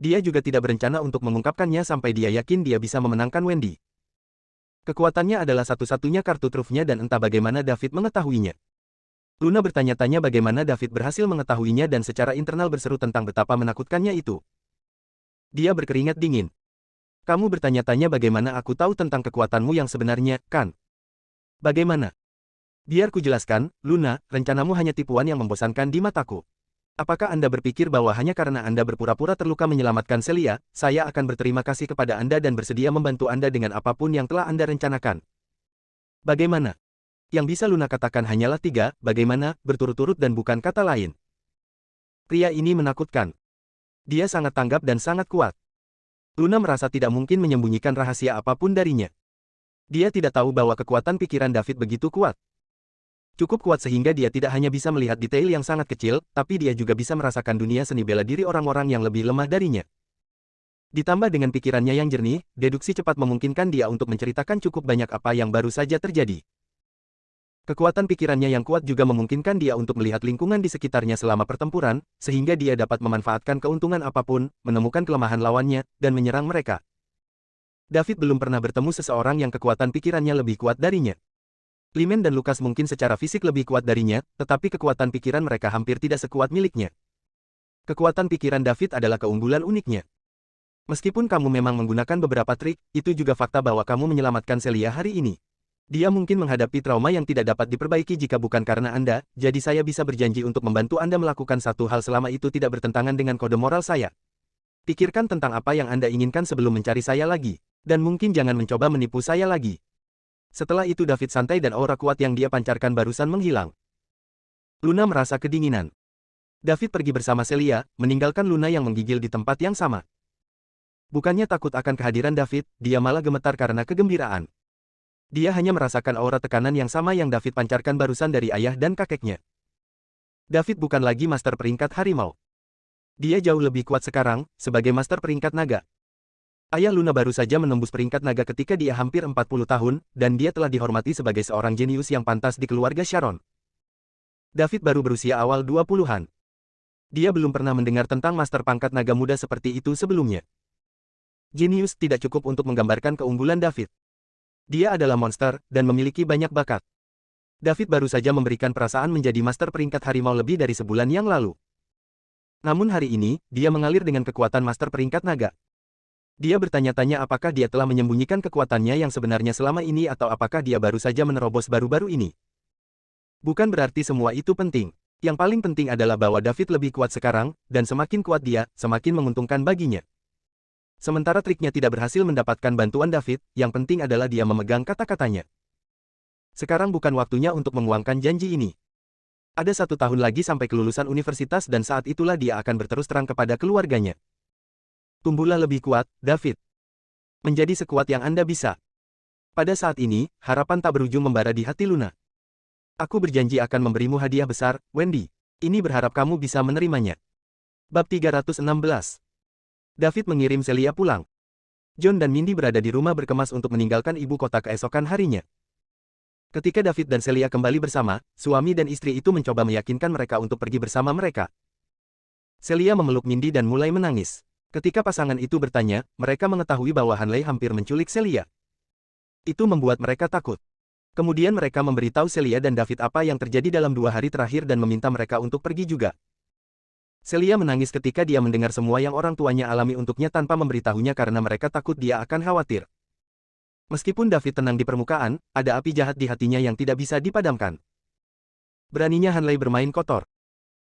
Dia juga tidak berencana untuk mengungkapkannya sampai dia yakin dia bisa memenangkan Wendy. Kekuatannya adalah satu-satunya kartu trufnya dan entah bagaimana David mengetahuinya. Luna bertanya-tanya bagaimana David berhasil mengetahuinya dan secara internal berseru tentang betapa menakutkannya itu. Dia berkeringat dingin. Kamu bertanya-tanya bagaimana aku tahu tentang kekuatanmu yang sebenarnya, kan? Bagaimana? Biar ku jelaskan, Luna, rencanamu hanya tipuan yang membosankan di mataku. Apakah Anda berpikir bahwa hanya karena Anda berpura-pura terluka menyelamatkan Celia, saya akan berterima kasih kepada Anda dan bersedia membantu Anda dengan apapun yang telah Anda rencanakan? Bagaimana? Yang bisa Luna katakan hanyalah 3, bagaimana, berturut-turut dan bukan kata lain. Pria ini menakutkan. Dia sangat tanggap dan sangat kuat. Luna merasa tidak mungkin menyembunyikan rahasia apapun darinya. Dia tidak tahu bahwa kekuatan pikiran David begitu kuat. Cukup kuat sehingga dia tidak hanya bisa melihat detail yang sangat kecil, tapi dia juga bisa merasakan dunia seni bela diri orang-orang yang lebih lemah darinya. Ditambah dengan pikirannya yang jernih, deduksi cepat memungkinkan dia untuk menceritakan cukup banyak apa yang baru saja terjadi. Kekuatan pikirannya yang kuat juga memungkinkan dia untuk melihat lingkungan di sekitarnya selama pertempuran, sehingga dia dapat memanfaatkan keuntungan apapun, menemukan kelemahan lawannya, dan menyerang mereka. David belum pernah bertemu seseorang yang kekuatan pikirannya lebih kuat darinya. Limen dan Lukas mungkin secara fisik lebih kuat darinya, tetapi kekuatan pikiran mereka hampir tidak sekuat miliknya. Kekuatan pikiran David adalah keunggulan uniknya. Meskipun kamu memang menggunakan beberapa trik, itu juga fakta bahwa kamu menyelamatkan Celia hari ini. Dia mungkin menghadapi trauma yang tidak dapat diperbaiki jika bukan karena Anda, jadi saya bisa berjanji untuk membantu Anda melakukan satu hal selama itu tidak bertentangan dengan kode moral saya. Pikirkan tentang apa yang Anda inginkan sebelum mencari saya lagi. Dan mungkin jangan mencoba menipu saya lagi. Setelah itu David santai dan aura kuat yang dia pancarkan barusan menghilang. Luna merasa kedinginan. David pergi bersama Celia, meninggalkan Luna yang menggigil di tempat yang sama. Bukannya takut akan kehadiran David, dia malah gemetar karena kegembiraan. Dia hanya merasakan aura tekanan yang sama yang David pancarkan barusan dari ayah dan kakeknya. David bukan lagi master peringkat harimau. Dia jauh lebih kuat sekarang, sebagai master peringkat naga. Ayah Luna baru saja menembus peringkat naga ketika dia hampir 40 tahun, dan dia telah dihormati sebagai seorang jenius yang pantas di keluarga Sharon. David baru berusia awal 20-an. Dia belum pernah mendengar tentang master pangkat naga muda seperti itu sebelumnya. Jenius tidak cukup untuk menggambarkan keunggulan David. Dia adalah monster, dan memiliki banyak bakat. David baru saja memberikan perasaan menjadi master peringkat harimau lebih dari sebulan yang lalu. Namun hari ini, dia mengalir dengan kekuatan master peringkat naga. Dia bertanya-tanya apakah dia telah menyembunyikan kekuatannya yang sebenarnya selama ini atau apakah dia baru saja menerobos baru-baru ini. Bukan berarti semua itu penting. Yang paling penting adalah bahwa David lebih kuat sekarang, dan semakin kuat dia, semakin menguntungkan baginya. Sementara triknya tidak berhasil mendapatkan bantuan David, yang penting adalah dia memegang kata-katanya. Sekarang bukan waktunya untuk menguangkan janji ini. Ada 1 tahun lagi sampai kelulusan universitas dan saat itulah dia akan berterus terang kepada keluarganya. Tumbuhlah lebih kuat, David. Menjadi sekuat yang Anda bisa. Pada saat ini, harapan tak berujung membara di hati Luna. Aku berjanji akan memberimu hadiah besar, Wendy. Ini berharap kamu bisa menerimanya. Bab 316. David mengirim Celia pulang. John dan Mindy berada di rumah berkemas untuk meninggalkan ibu kota keesokan harinya. Ketika David dan Celia kembali bersama, suami dan istri itu mencoba meyakinkan mereka untuk pergi bersama mereka. Celia memeluk Mindy dan mulai menangis. Ketika pasangan itu bertanya, mereka mengetahui bahwa Hanley hampir menculik Celia. Itu membuat mereka takut. Kemudian mereka memberitahu Celia dan David apa yang terjadi dalam 2 hari terakhir dan meminta mereka untuk pergi juga. Celia menangis ketika dia mendengar semua yang orang tuanya alami untuknya tanpa memberitahunya karena mereka takut dia akan khawatir. Meskipun David tenang di permukaan, ada api jahat di hatinya yang tidak bisa dipadamkan. Beraninya Hanley bermain kotor.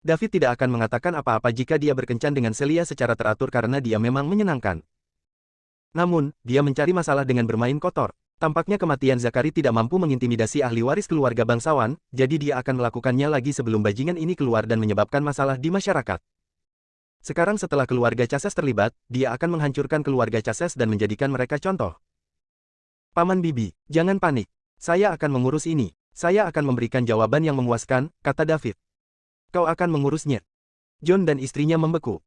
David tidak akan mengatakan apa-apa jika dia berkencan dengan Celia secara teratur karena dia memang menyenangkan. Namun, dia mencari masalah dengan bermain kotor. Tampaknya kematian Zachary tidak mampu mengintimidasi ahli waris keluarga bangsawan, jadi dia akan melakukannya lagi sebelum bajingan ini keluar dan menyebabkan masalah di masyarakat. Sekarang setelah keluarga Cases terlibat, dia akan menghancurkan keluarga Cases dan menjadikan mereka contoh. Paman Bibi, jangan panik. Saya akan mengurus ini. Saya akan memberikan jawaban yang memuaskan, kata David. Kau akan mengurusnya. John dan istrinya membeku.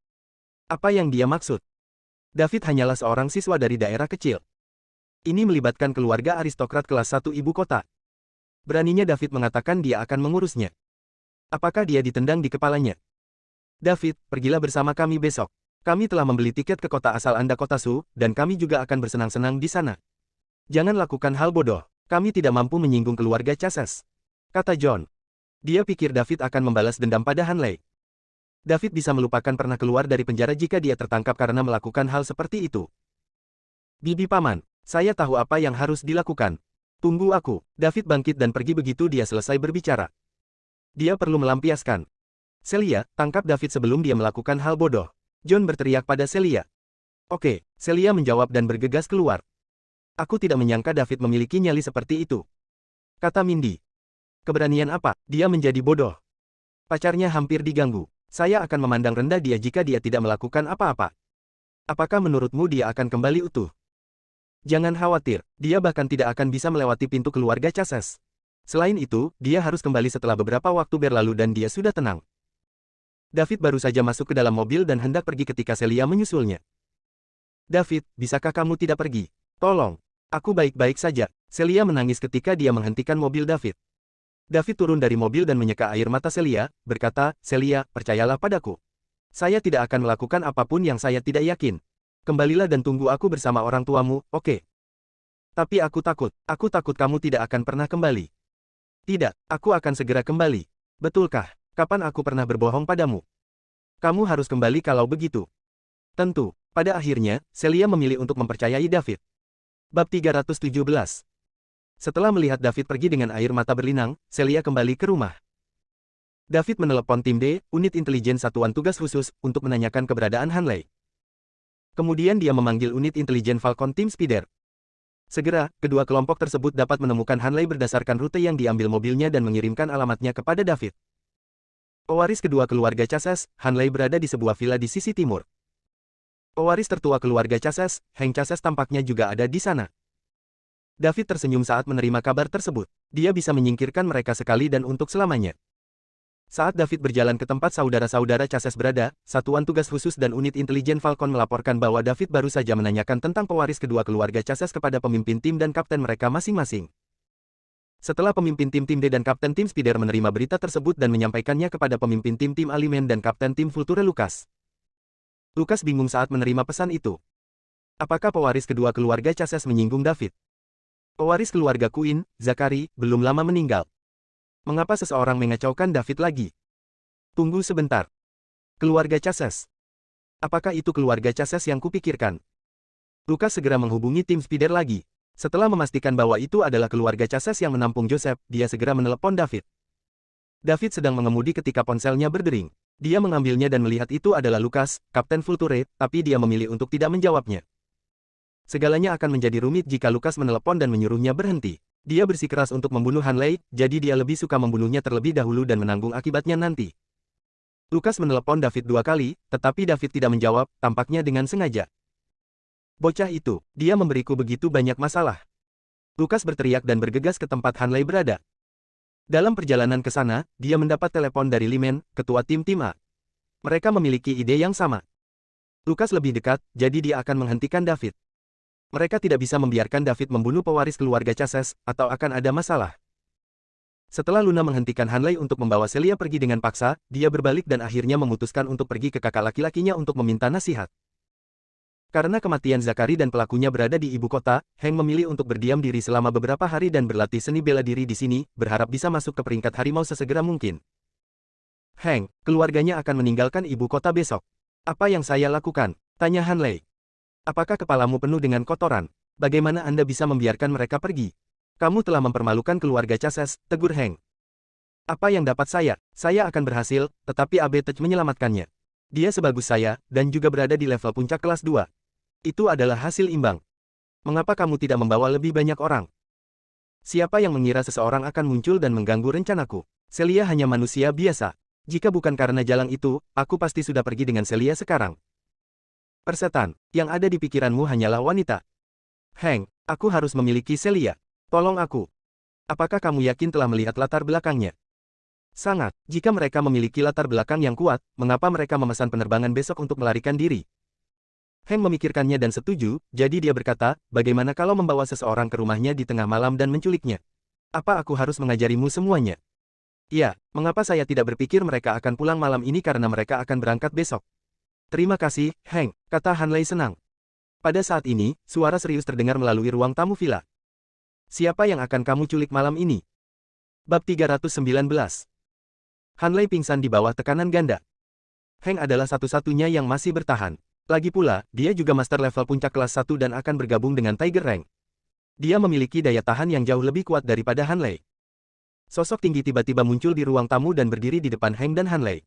Apa yang dia maksud? David hanyalah seorang siswa dari daerah kecil. Ini melibatkan keluarga aristokrat kelas 1 ibu kota. Beraninya David mengatakan dia akan mengurusnya. Apakah dia ditendang di kepalanya? David, pergilah bersama kami besok. Kami telah membeli tiket ke kota asal Anda kota Su, dan kami juga akan bersenang-senang di sana. Jangan lakukan hal bodoh. Kami tidak mampu menyinggung keluarga Cases, kata John. Dia pikir David akan membalas dendam pada Hanley. David bisa melupakan pernah keluar dari penjara jika dia tertangkap karena melakukan hal seperti itu. Bibi Paman, saya tahu apa yang harus dilakukan. Tunggu aku. David bangkit dan pergi begitu dia selesai berbicara. Dia perlu melampiaskan. Celia, tangkap David sebelum dia melakukan hal bodoh. John berteriak pada Celia. Oke, Celia menjawab dan bergegas keluar. Aku tidak menyangka David memiliki nyali seperti itu, kata Mindy. Keberanian apa? Dia menjadi bodoh. Pacarnya hampir diganggu. Saya akan memandang rendah dia jika dia tidak melakukan apa-apa. Apakah menurutmu dia akan kembali utuh? Jangan khawatir, dia bahkan tidak akan bisa melewati pintu keluarga Chases. Selain itu, dia harus kembali setelah beberapa waktu berlalu dan dia sudah tenang. David baru saja masuk ke dalam mobil dan hendak pergi ketika Celia menyusulnya. David, bisakah kamu tidak pergi? Tolong. Aku baik-baik saja. Celia menangis ketika dia menghentikan mobil David. David turun dari mobil dan menyeka air mata Celia, berkata, Celia, percayalah padaku. Saya tidak akan melakukan apapun yang saya tidak yakin. Kembalilah dan tunggu aku bersama orang tuamu, oke? Tapi aku takut kamu tidak akan pernah kembali. Tidak, aku akan segera kembali. Betulkah? Kapan aku pernah berbohong padamu? Kamu harus kembali kalau begitu. Tentu. Pada akhirnya, Celia memilih untuk mempercayai David. Bab 317. Setelah melihat David pergi dengan air mata berlinang, Celia kembali ke rumah. David menelepon tim D, unit intelijen satuan tugas khusus, untuk menanyakan keberadaan Hanley. Kemudian dia memanggil unit intelijen Falcon Team Spider. Segera, kedua kelompok tersebut dapat menemukan Hanley berdasarkan rute yang diambil mobilnya dan mengirimkan alamatnya kepada David. Pewaris kedua keluarga Chases, Hanley berada di sebuah villa di sisi timur. Pewaris tertua keluarga Chases, Hank Chases tampaknya juga ada di sana. David tersenyum saat menerima kabar tersebut. Dia bisa menyingkirkan mereka sekali dan untuk selamanya. Saat David berjalan ke tempat saudara-saudara Chases berada, Satuan Tugas Khusus dan Unit Intelijen Falcon melaporkan bahwa David baru saja menanyakan tentang pewaris kedua keluarga Chases kepada pemimpin tim dan kapten mereka masing-masing. Setelah pemimpin tim D dan kapten tim Spider menerima berita tersebut dan menyampaikannya kepada pemimpin tim Alimen dan kapten tim Vulture Lucas. Lucas bingung saat menerima pesan itu. Apakah pewaris kedua keluarga Chases menyinggung David? Pewaris keluarga Queen, Zachary, belum lama meninggal. Mengapa seseorang mengacaukan David lagi? Tunggu sebentar. Keluarga Chases. Apakah itu keluarga Chases yang kupikirkan? Lucas segera menghubungi tim Spider lagi. Setelah memastikan bahwa itu adalah keluarga Chases yang menampung Joseph, dia segera menelepon David. David sedang mengemudi ketika ponselnya berdering. Dia mengambilnya dan melihat itu adalah Lucas, Kapten Vulture, tapi dia memilih untuk tidak menjawabnya. Segalanya akan menjadi rumit jika Lucas menelepon dan menyuruhnya berhenti. Dia bersikeras untuk membunuh Hanley, jadi dia lebih suka membunuhnya terlebih dahulu dan menanggung akibatnya nanti. Lucas menelepon David 2 kali, tetapi David tidak menjawab, tampaknya dengan sengaja. Bocah itu, dia memberiku begitu banyak masalah. Lucas berteriak dan bergegas ke tempat Hanley berada. Dalam perjalanan ke sana, dia mendapat telepon dari Limen, ketua tim A. Mereka memiliki ide yang sama. Lucas lebih dekat, jadi dia akan menghentikan David. Mereka tidak bisa membiarkan David membunuh pewaris keluarga Chases, atau akan ada masalah. Setelah Luna menghentikan Hanley untuk membawa Celia pergi dengan paksa, dia berbalik dan akhirnya memutuskan untuk pergi ke kakak laki-lakinya untuk meminta nasihat. Karena kematian Zachary dan pelakunya berada di ibu kota, Hank memilih untuk berdiam diri selama beberapa hari dan berlatih seni bela diri di sini, berharap bisa masuk ke peringkat harimau sesegera mungkin. Hank, keluarganya akan meninggalkan ibu kota besok. Apa yang saya lakukan? Tanya Hanley. Apakah kepalamu penuh dengan kotoran? Bagaimana Anda bisa membiarkan mereka pergi? Kamu telah mempermalukan keluarga Chases, tegur Hank. Apa yang dapat saya? Saya akan berhasil, tetapi Abetech menyelamatkannya. Dia sebagus saya, dan juga berada di level puncak kelas 2. Itu adalah hasil imbang. Mengapa kamu tidak membawa lebih banyak orang? Siapa yang mengira seseorang akan muncul dan mengganggu rencanaku? Celia hanya manusia biasa. Jika bukan karena jalan itu, aku pasti sudah pergi dengan Celia sekarang. Persetan, yang ada di pikiranmu hanyalah wanita. Hank, aku harus memiliki Celia. Tolong aku. Apakah kamu yakin telah melihat latar belakangnya? Sangat. Jika mereka memiliki latar belakang yang kuat, mengapa mereka memesan penerbangan besok untuk melarikan diri? Hank memikirkannya dan setuju, jadi dia berkata, bagaimana kalau membawa seseorang ke rumahnya di tengah malam dan menculiknya? Apa aku harus mengajarimu semuanya? Ya, mengapa saya tidak berpikir mereka akan pulang malam ini karena mereka akan berangkat besok? Terima kasih, Hank, kata Hanley senang. Pada saat ini, suara serius terdengar melalui ruang tamu villa. Siapa yang akan kamu culik malam ini? Bab 319. Hanley pingsan di bawah tekanan ganda. Hank adalah satu-satunya yang masih bertahan. Lagi pula, dia juga master level puncak kelas 1 dan akan bergabung dengan Tiger Rank. Dia memiliki daya tahan yang jauh lebih kuat daripada Han Lei. Sosok tinggi tiba-tiba muncul di ruang tamu dan berdiri di depan Heng dan Han Lei.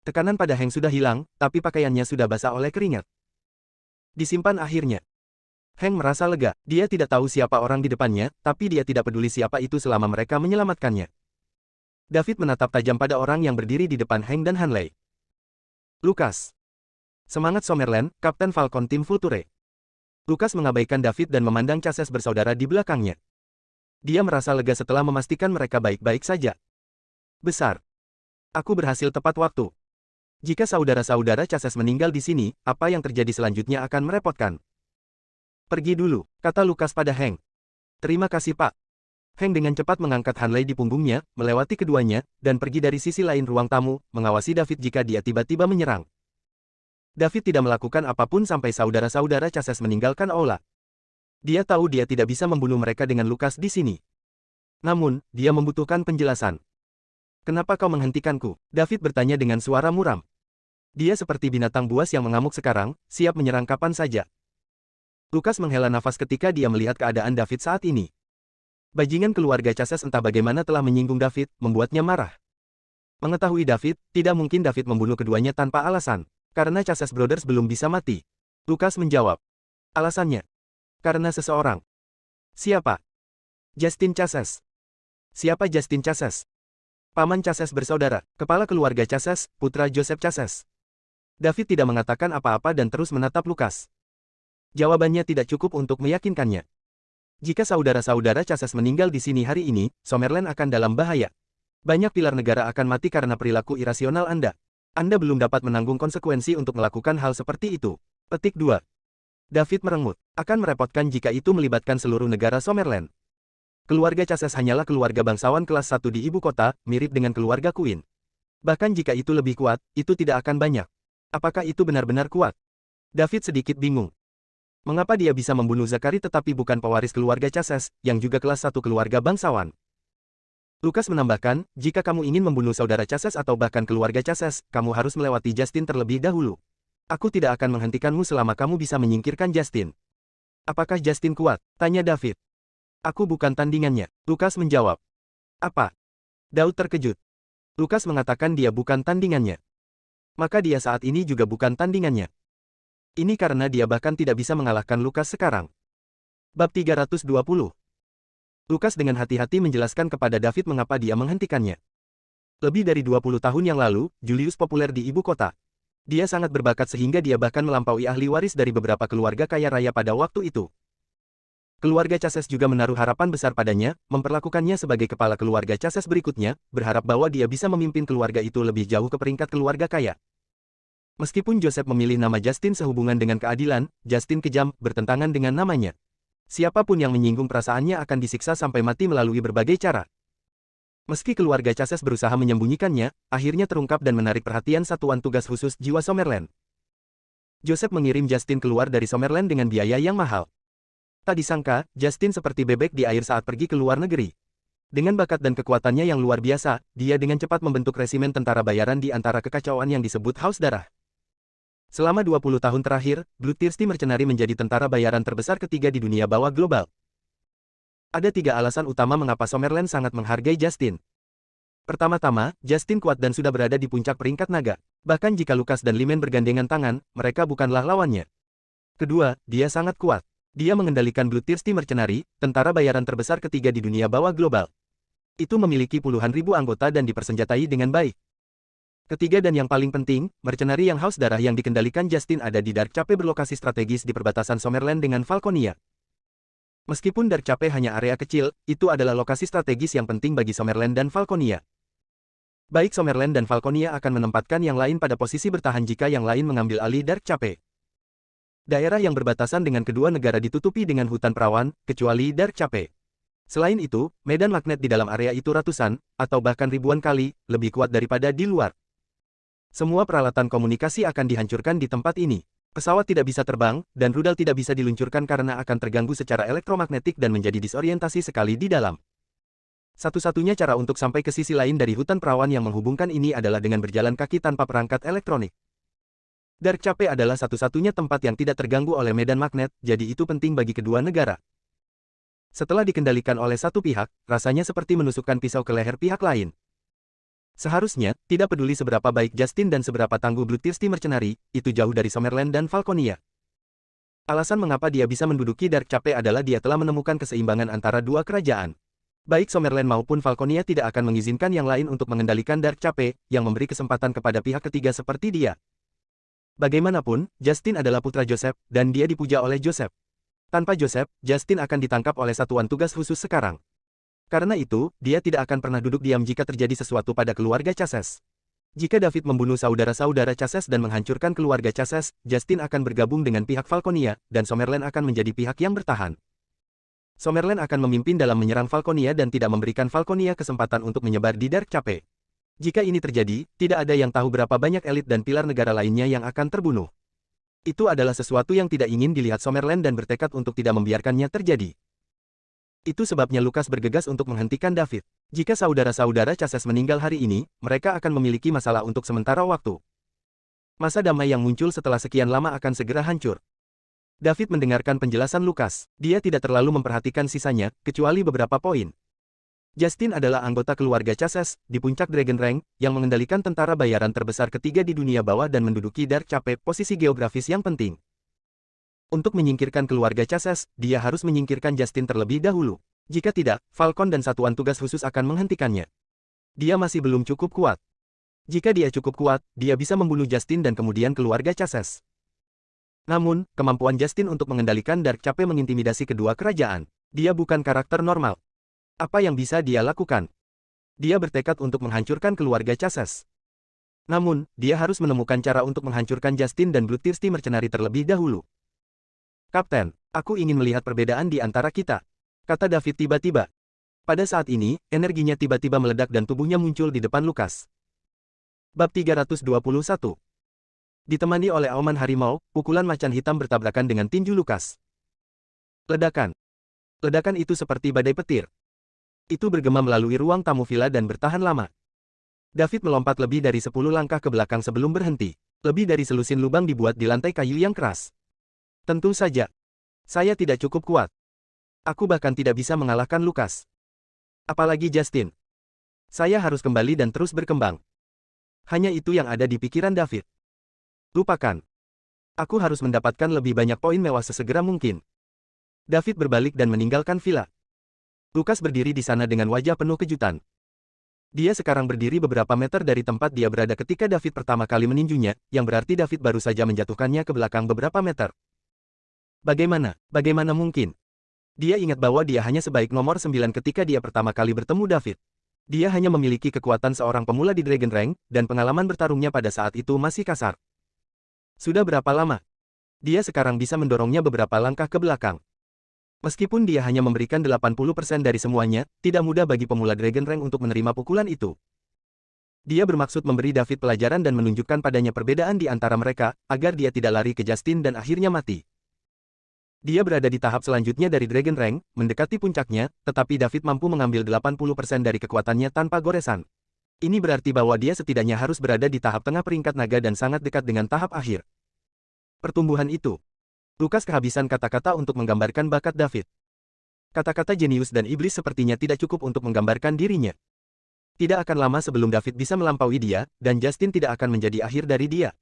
Tekanan pada Heng sudah hilang, tapi pakaiannya sudah basah oleh keringat. Disimpan akhirnya. Heng merasa lega, dia tidak tahu siapa orang di depannya, tapi dia tidak peduli siapa itu selama mereka menyelamatkannya. David menatap tajam pada orang yang berdiri di depan Heng dan Han Lei. Lukas. Semangat Summerland, Kapten Falcon Tim Vulture. Lukas mengabaikan David dan memandang Chassis bersaudara di belakangnya. Dia merasa lega setelah memastikan mereka baik-baik saja. Besar. Aku berhasil tepat waktu. Jika saudara-saudara Chassis meninggal di sini, apa yang terjadi selanjutnya akan merepotkan. Pergi dulu, kata Lukas pada Heng. Terima kasih Pak. Heng dengan cepat mengangkat Han Lei di punggungnya, melewati keduanya, dan pergi dari sisi lain ruang tamu, mengawasi David jika dia tiba-tiba menyerang. David tidak melakukan apapun sampai saudara-saudara Chassis meninggalkan aula. Dia tahu dia tidak bisa membunuh mereka dengan Lukas di sini. Namun, dia membutuhkan penjelasan. Kenapa kau menghentikanku? David bertanya dengan suara muram. Dia seperti binatang buas yang mengamuk sekarang, siap menyerang kapan saja. Lukas menghela nafas ketika dia melihat keadaan David saat ini. Bajingan keluarga Chassis entah bagaimana telah menyinggung David, membuatnya marah. Mengetahui David, tidak mungkin David membunuh keduanya tanpa alasan. Karena Chassis Brothers belum bisa mati. Lukas menjawab. Alasannya. Karena seseorang. Siapa? Justin Chassis. Siapa Justin Chassis? Paman Chassis bersaudara, kepala keluarga Chassis, putra Joseph Chassis. David tidak mengatakan apa-apa dan terus menatap Lukas. Jawabannya tidak cukup untuk meyakinkannya. Jika saudara-saudara Chassis meninggal di sini hari ini, Summerland akan dalam bahaya. Banyak pilar negara akan mati karena perilaku irasional Anda. Anda belum dapat menanggung konsekuensi untuk melakukan hal seperti itu. Petik 2. David merengut. Akan merepotkan jika itu melibatkan seluruh negara Summerland. Keluarga Chassis hanyalah keluarga bangsawan kelas 1 di ibu kota, mirip dengan keluarga Queen. Bahkan jika itu lebih kuat, itu tidak akan banyak. Apakah itu benar-benar kuat? David sedikit bingung. Mengapa dia bisa membunuh Zakari tetapi bukan pewaris keluarga Chassis, yang juga kelas 1 keluarga bangsawan? Lukas menambahkan, jika kamu ingin membunuh saudara Chassis atau bahkan keluarga Chassis, kamu harus melewati Justin terlebih dahulu. Aku tidak akan menghentikanmu selama kamu bisa menyingkirkan Justin. Apakah Justin kuat? Tanya David. Aku bukan tandingannya. Lukas menjawab. Apa? Daud terkejut. Lukas mengatakan dia bukan tandingannya. Maka dia saat ini juga bukan tandingannya. Ini karena dia bahkan tidak bisa mengalahkan Lukas sekarang. Bab 320. Lukas dengan hati-hati menjelaskan kepada David mengapa dia menghentikannya. Lebih dari 20 tahun yang lalu, Julius populer di ibu kota. Dia sangat berbakat sehingga dia bahkan melampaui ahli waris dari beberapa keluarga kaya raya pada waktu itu. Keluarga Chassis juga menaruh harapan besar padanya, memperlakukannya sebagai kepala keluarga Chassis berikutnya, berharap bahwa dia bisa memimpin keluarga itu lebih jauh ke peringkat keluarga kaya. Meskipun Joseph memilih nama Justin sehubungan dengan keadilan, Justin kejam, bertentangan dengan namanya. Siapapun yang menyinggung perasaannya akan disiksa sampai mati melalui berbagai cara. Meski keluarga Chassis berusaha menyembunyikannya, akhirnya terungkap dan menarik perhatian satuan tugas khusus jiwa Summerland. Joseph mengirim Justin keluar dari Summerland dengan biaya yang mahal. Tak disangka, Justin seperti bebek di air saat pergi ke luar negeri. Dengan bakat dan kekuatannya yang luar biasa, dia dengan cepat membentuk resimen tentara bayaran di antara kekacauan yang disebut Haus Darah. Selama 20 tahun terakhir, Bloodthirsty Mercenary menjadi tentara bayaran terbesar ketiga di dunia bawah global. Ada 3 alasan utama mengapa Summerland sangat menghargai Justin. Pertama-tama, Justin kuat dan sudah berada di puncak peringkat naga. Bahkan jika Lukas dan Limen bergandengan tangan, mereka bukanlah lawannya. Kedua, dia sangat kuat. Dia mengendalikan Bloodthirsty Mercenary, tentara bayaran terbesar ketiga di dunia bawah global. Itu memiliki puluhan ribu anggota dan dipersenjatai dengan baik. Ketiga dan yang paling penting, Mercenary yang Haus Darah yang dikendalikan Justin ada di Dark Cape berlokasi strategis di perbatasan Summerland dengan Falconia. Meskipun Dark Cape hanya area kecil, itu adalah lokasi strategis yang penting bagi Summerland dan Falconia. Baik Summerland dan Falconia akan menempatkan yang lain pada posisi bertahan jika yang lain mengambil alih Dark Cape. Daerah yang berbatasan dengan kedua negara ditutupi dengan hutan perawan, kecuali Dark Cape. Selain itu, medan magnet di dalam area itu ratusan, atau bahkan ribuan kali, lebih kuat daripada di luar. Semua peralatan komunikasi akan dihancurkan di tempat ini. Pesawat tidak bisa terbang, dan rudal tidak bisa diluncurkan karena akan terganggu secara elektromagnetik dan menjadi disorientasi sekali di dalam. Satu-satunya cara untuk sampai ke sisi lain dari hutan perawan yang menghubungkan ini adalah dengan berjalan kaki tanpa perangkat elektronik. Dark Cape adalah satu-satunya tempat yang tidak terganggu oleh medan magnet, jadi itu penting bagi kedua negara. Setelah dikendalikan oleh satu pihak, rasanya seperti menusukkan pisau ke leher pihak lain. Seharusnya, tidak peduli seberapa baik Justin dan seberapa tangguh Bloodthirsty Mercenary, itu jauh dari Summerland dan Falconia. Alasan mengapa dia bisa menduduki Dark Cape adalah dia telah menemukan keseimbangan antara dua kerajaan. Baik Summerland maupun Falconia tidak akan mengizinkan yang lain untuk mengendalikan Dark Cape, yang memberi kesempatan kepada pihak ketiga seperti dia. Bagaimanapun, Justin adalah putra Joseph, dan dia dipuja oleh Joseph. Tanpa Joseph, Justin akan ditangkap oleh satuan tugas khusus sekarang. Karena itu, dia tidak akan pernah duduk diam jika terjadi sesuatu pada keluarga Chases. Jika David membunuh saudara-saudara Chases dan menghancurkan keluarga Chases, Justin akan bergabung dengan pihak Falconia, dan Summerland akan menjadi pihak yang bertahan. Summerland akan memimpin dalam menyerang Falconia dan tidak memberikan Falconia kesempatan untuk menyebar di Dark Cape. Jika ini terjadi, tidak ada yang tahu berapa banyak elit dan pilar negara lainnya yang akan terbunuh. Itu adalah sesuatu yang tidak ingin dilihat Summerland dan bertekad untuk tidak membiarkannya terjadi. Itu sebabnya Lucas bergegas untuk menghentikan David. Jika saudara-saudara Chases meninggal hari ini, mereka akan memiliki masalah untuk sementara waktu. Masa damai yang muncul setelah sekian lama akan segera hancur. David mendengarkan penjelasan Lucas. Dia tidak terlalu memperhatikan sisanya, kecuali beberapa poin. Justin adalah anggota keluarga Chases, di puncak Dragon Rank, yang mengendalikan tentara bayaran terbesar ketiga di dunia bawah dan menduduki Dark Cape, posisi geografis yang penting. Untuk menyingkirkan keluarga Chases, dia harus menyingkirkan Justin terlebih dahulu. Jika tidak, Falcon dan satuan tugas khusus akan menghentikannya. Dia masih belum cukup kuat. Jika dia cukup kuat, dia bisa membunuh Justin dan kemudian keluarga Chases. Namun, kemampuan Justin untuk mengendalikan Dark Cape mengintimidasi kedua kerajaan. Dia bukan karakter normal. Apa yang bisa dia lakukan? Dia bertekad untuk menghancurkan keluarga Chases. Namun, dia harus menemukan cara untuk menghancurkan Justin dan Bloodthirsty Mercenary terlebih dahulu. Kapten, aku ingin melihat perbedaan di antara kita, kata David tiba-tiba. Pada saat ini, energinya tiba-tiba meledak dan tubuhnya muncul di depan Lucas. Bab 321. Ditemani oleh auman harimau, pukulan macan hitam bertabrakan dengan tinju Lucas. Ledakan. Ledakan itu seperti badai petir. Itu bergema melalui ruang tamu villa dan bertahan lama. David melompat lebih dari 10 langkah ke belakang sebelum berhenti. Lebih dari selusin lubang dibuat di lantai kayu yang keras. Tentu saja. Saya tidak cukup kuat. Aku bahkan tidak bisa mengalahkan Lucas. Apalagi Justin. Saya harus kembali dan terus berkembang. Hanya itu yang ada di pikiran David. Lupakan. Aku harus mendapatkan lebih banyak poin mewah sesegera mungkin. David berbalik dan meninggalkan villa. Lucas berdiri di sana dengan wajah penuh kejutan. Dia sekarang berdiri beberapa meter dari tempat dia berada ketika David pertama kali meninjunya, yang berarti David baru saja menjatuhkannya ke belakang beberapa meter. Bagaimana mungkin? Dia ingat bahwa dia hanya sebaik nomor 9 ketika dia pertama kali bertemu David. Dia hanya memiliki kekuatan seorang pemula di Dragon Rank, dan pengalaman bertarungnya pada saat itu masih kasar. Sudah berapa lama? Dia sekarang bisa mendorongnya beberapa langkah ke belakang. Meskipun dia hanya memberikan 80% dari semuanya, tidak mudah bagi pemula Dragon Rank untuk menerima pukulan itu. Dia bermaksud memberi David pelajaran dan menunjukkan padanya perbedaan di antara mereka, agar dia tidak lari ke Justin dan akhirnya mati. Dia berada di tahap selanjutnya dari Dragon Rank, mendekati puncaknya, tetapi David mampu mengambil 80% dari kekuatannya tanpa goresan. Ini berarti bahwa dia setidaknya harus berada di tahap tengah peringkat naga dan sangat dekat dengan tahap akhir. Pertumbuhan itu. Lucas kehabisan kata-kata untuk menggambarkan bakat David. Kata-kata jenius dan iblis sepertinya tidak cukup untuk menggambarkan dirinya. Tidak akan lama sebelum David bisa melampaui dia, dan Justin tidak akan menjadi akhir dari dia.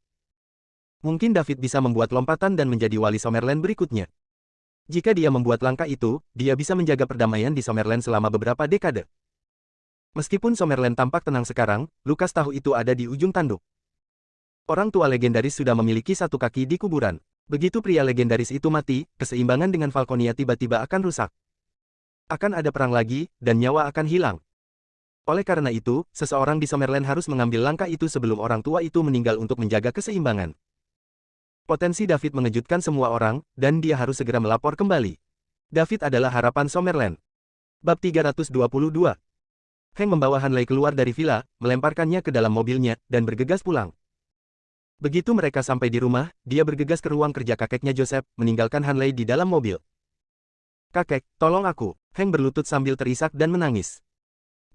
Mungkin David bisa membuat lompatan dan menjadi wali Summerland berikutnya. Jika dia membuat langkah itu, dia bisa menjaga perdamaian di Summerland selama beberapa dekade. Meskipun Summerland tampak tenang sekarang, Lucas tahu itu ada di ujung tanduk. Orang tua legendaris sudah memiliki satu kaki di kuburan. Begitu pria legendaris itu mati, keseimbangan dengan Falconia tiba-tiba akan rusak. Akan ada perang lagi, dan nyawa akan hilang. Oleh karena itu, seseorang di Summerland harus mengambil langkah itu sebelum orang tua itu meninggal untuk menjaga keseimbangan. Potensi David mengejutkan semua orang, dan dia harus segera melapor kembali. David adalah harapan Summerland. Bab 322. Hank membawa Hanley keluar dari villa, melemparkannya ke dalam mobilnya, dan bergegas pulang. Begitu mereka sampai di rumah, dia bergegas ke ruang kerja kakeknya Joseph, meninggalkan Hanley di dalam mobil. "Kakek, tolong aku." Hank berlutut sambil terisak dan menangis.